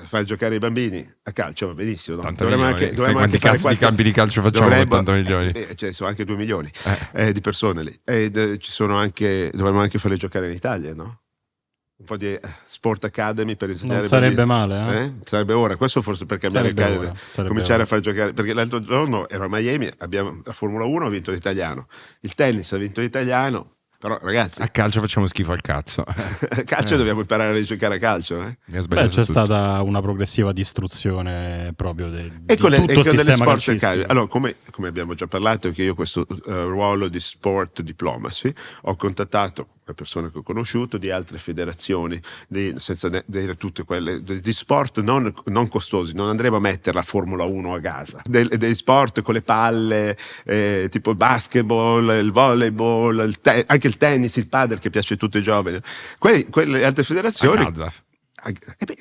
far giocare i bambini a calcio va benissimo, no? 80 Dovremmo milioni. anche Quanti cazzo di campi di calcio facciamo con 80 milioni? Cioè, sono anche 2 milioni di persone lì, ci sono anche, dovremmo anche farle giocare in Italia, no? Un po' di Sport Academy per insegnare. Non sarebbe male, Sarebbe ora, questo forse per cambiare cominciare a far giocare, perché l'altro giorno ero a Miami, abbiamo la Formula 1 ha vinto l'italiano, il tennis ha vinto l'italiano. Però ragazzi, a calcio facciamo schifo al cazzo. A calcio dobbiamo imparare a giocare a calcio. C'è tutto. Stata una progressiva distruzione proprio di tutto il sistema sport calcistico. Allora, come abbiamo già parlato, che io questo ruolo di sport diplomacy ho contattato le persone che ho conosciuto di altre federazioni, senza dire tutte quelle di sport non costosi. Non andremo a mettere la Formula 1 a Gaza, dei sport con le palle, tipo il basketball, il volleyball, anche il tennis, il padel, che piace a tutti i giovani. Quelle altre federazioni a Gaza.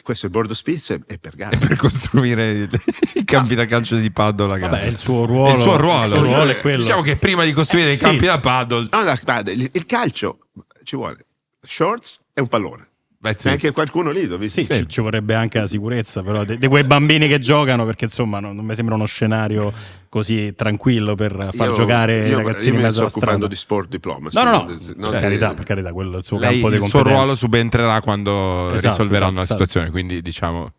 Questo è il Board of Peace, è per Gaza. Per costruire i campi da calcio di paddle a Gaza. Vabbè, il suo ruolo è quello. Diciamo che prima di costruire i campi da paddle, il calcio ci vuole shorts e un pallone. Sì. Anche qualcuno lì ci vorrebbe anche la sicurezza, però di quei bambini che giocano, perché insomma non mi sembra uno scenario così tranquillo per far giocare i ragazzini in mezzo alla strada. Sto occupando di sport diplomacy. No, per carità, quello è il suo campo di competenza. Il suo ruolo subentrerà quando risolveranno la situazione, esatto. quindi diciamo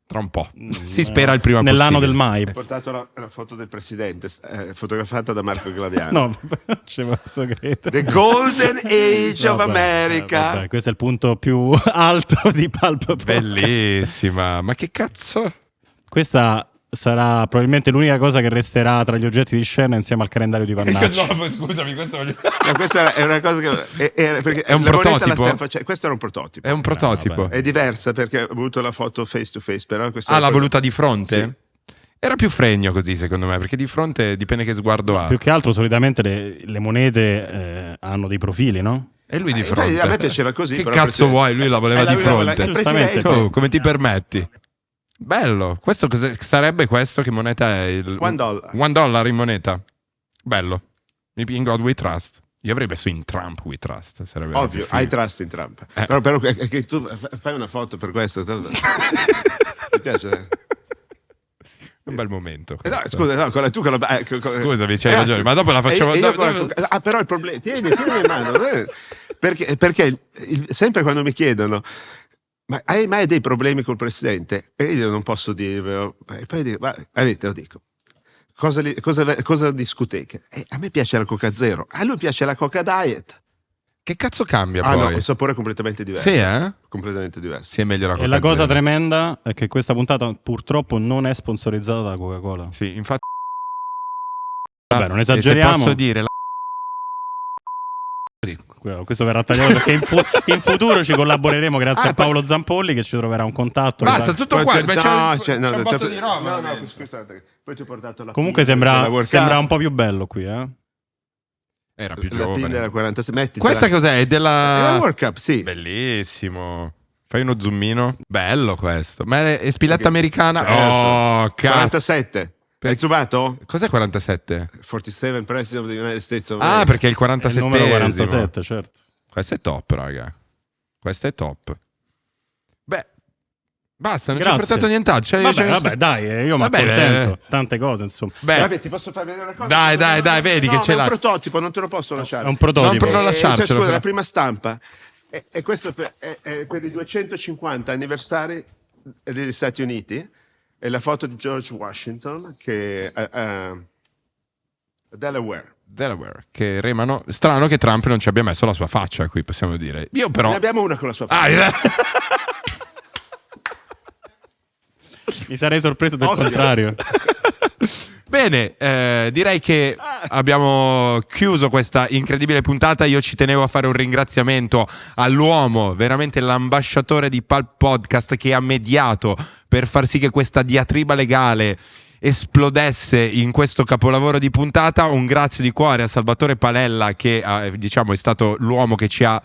tra un po'. Si spera il prima nell'anno possibile. del mai. Ho portato la foto del presidente, fotografata da Marco Glaviano. No, non ci posso credere. The Golden Age of America. Vabbè, questo è il punto più alto di Pulp Podcast. Bellissima. Ma che cazzo? Questa sarà probabilmente l'unica cosa che resterà tra gli oggetti di scena insieme al calendario di Vannacci. No, scusami, questo voglio... No, questa è una cosa che perché è un la moneta prototipo? la facendo. Questo era un prototipo. È un prototipo. È diversa perché ho avuto la foto face to face, però l'ha voluta di fronte? Sì. Era più fregno così, secondo me, perché di fronte dipende che sguardo ha. Più che altro solitamente le monete hanno dei profili, no? E lui di fronte. A me piaceva così. Che però cazzo vuoi? Lui la voleva di fronte. Giustamente. Oh, come ti permetti? Bello. Questo sarebbe questo? Che moneta è? $1 in moneta. Bello. In God we trust. Io avrei messo in Trump we trust. Sarebbe ovvio, I trust in Trump. Però che tu fai una foto per questo. Mi piace. Un bel momento. No, scusa, scusami, c'hai ragione, ma dopo la facciamo. Però il problema, tieni in mano, perché sempre quando mi chiedono, ma hai mai dei problemi col presidente? E io non posso dirvelo. E poi dico, lo dico. Cosa discutete? A me piace la Coca Zero, a lui piace la Coca Diet. Che cazzo cambia poi? No, il sapore è completamente diverso. Sì, completamente diverso. Sì, è meglio la Coca E la cosa Zero. tremenda è che questa puntata purtroppo non è sponsorizzata da Coca-Cola. Sì, infatti. Vabbè, non esageriamo. Se posso dire questo verrà tagliato perché in futuro ci collaboreremo grazie a Paolo Zampolli che ci troverà un contatto. Basta, tutto qua. C'è un botto di roba. No, scusate. Poi ti ho portato la comunque sembra un po' più bello qui, Era più giovane. La pinna 46. Questa cos'è? È della World Cup, sì. Bellissimo. Fai uno zoomino. Bello questo. Ma è spilletta americana. Certo. Oh, cazzo. 47. Hai zoomato? Cos'è 47? 47 President of the United States of America. Ah, perché è il 47. È il numero 47, certo. Questo è top, raga. Questo è top. Beh, basta, non Grazie. ci ho portato nient'altro. Vabbè, dai, io mi accontento. Tante cose, insomma. Vabbè, ti posso far vedere una cosa? Dai, vedi che c'è è un prototipo, non te lo posso lasciare. È un prototipo. Non lasciarcelo. Scusa, la prima stampa. E questo è per i 250 anniversari degli Stati Uniti è la foto di George Washington che a Delaware. Che remano. Strano che Trump non ci abbia messo la sua faccia qui, possiamo dire. Io però. Ne abbiamo una con la sua faccia. Mi sarei sorpreso del Ovvio. contrario. Bene, direi che abbiamo chiuso questa incredibile puntata. Io ci tenevo a fare un ringraziamento all'uomo, veramente l'ambasciatore di Pulp Podcast, che ha mediato per far sì che questa diatriba legale esplodesse in questo capolavoro di puntata. Un grazie di cuore a Salvatore Palella, che diciamo è stato l'uomo che ci ha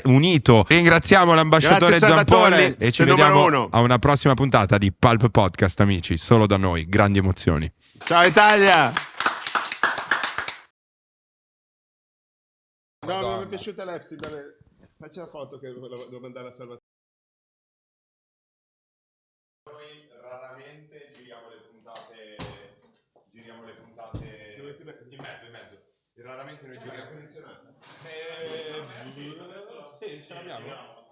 unito. Ringraziamo l'ambasciatore Grazie, Salvatore, Zampolli e ci sei numero vediamo uno. a una prossima puntata di Pulp Podcast, amici, solo da noi. Grandi emozioni. Ciao Italia! No, non mi è piaciuta l'Epsi, facci la foto che devo mandare a Salvatore. Noi raramente giriamo le puntate in mezzo. Raramente noi giriamo. Sì, ce l'abbiamo.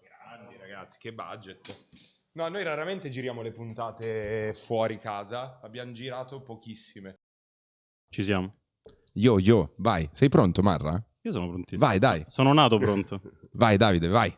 Grandi ragazzi, che budget. No, noi raramente giriamo le puntate fuori casa, abbiamo girato pochissime. Ci siamo. Yo, vai. Sei pronto, Marra? Io sono prontissimo. Vai, dai. Sono nato pronto. Vai, Davide, vai.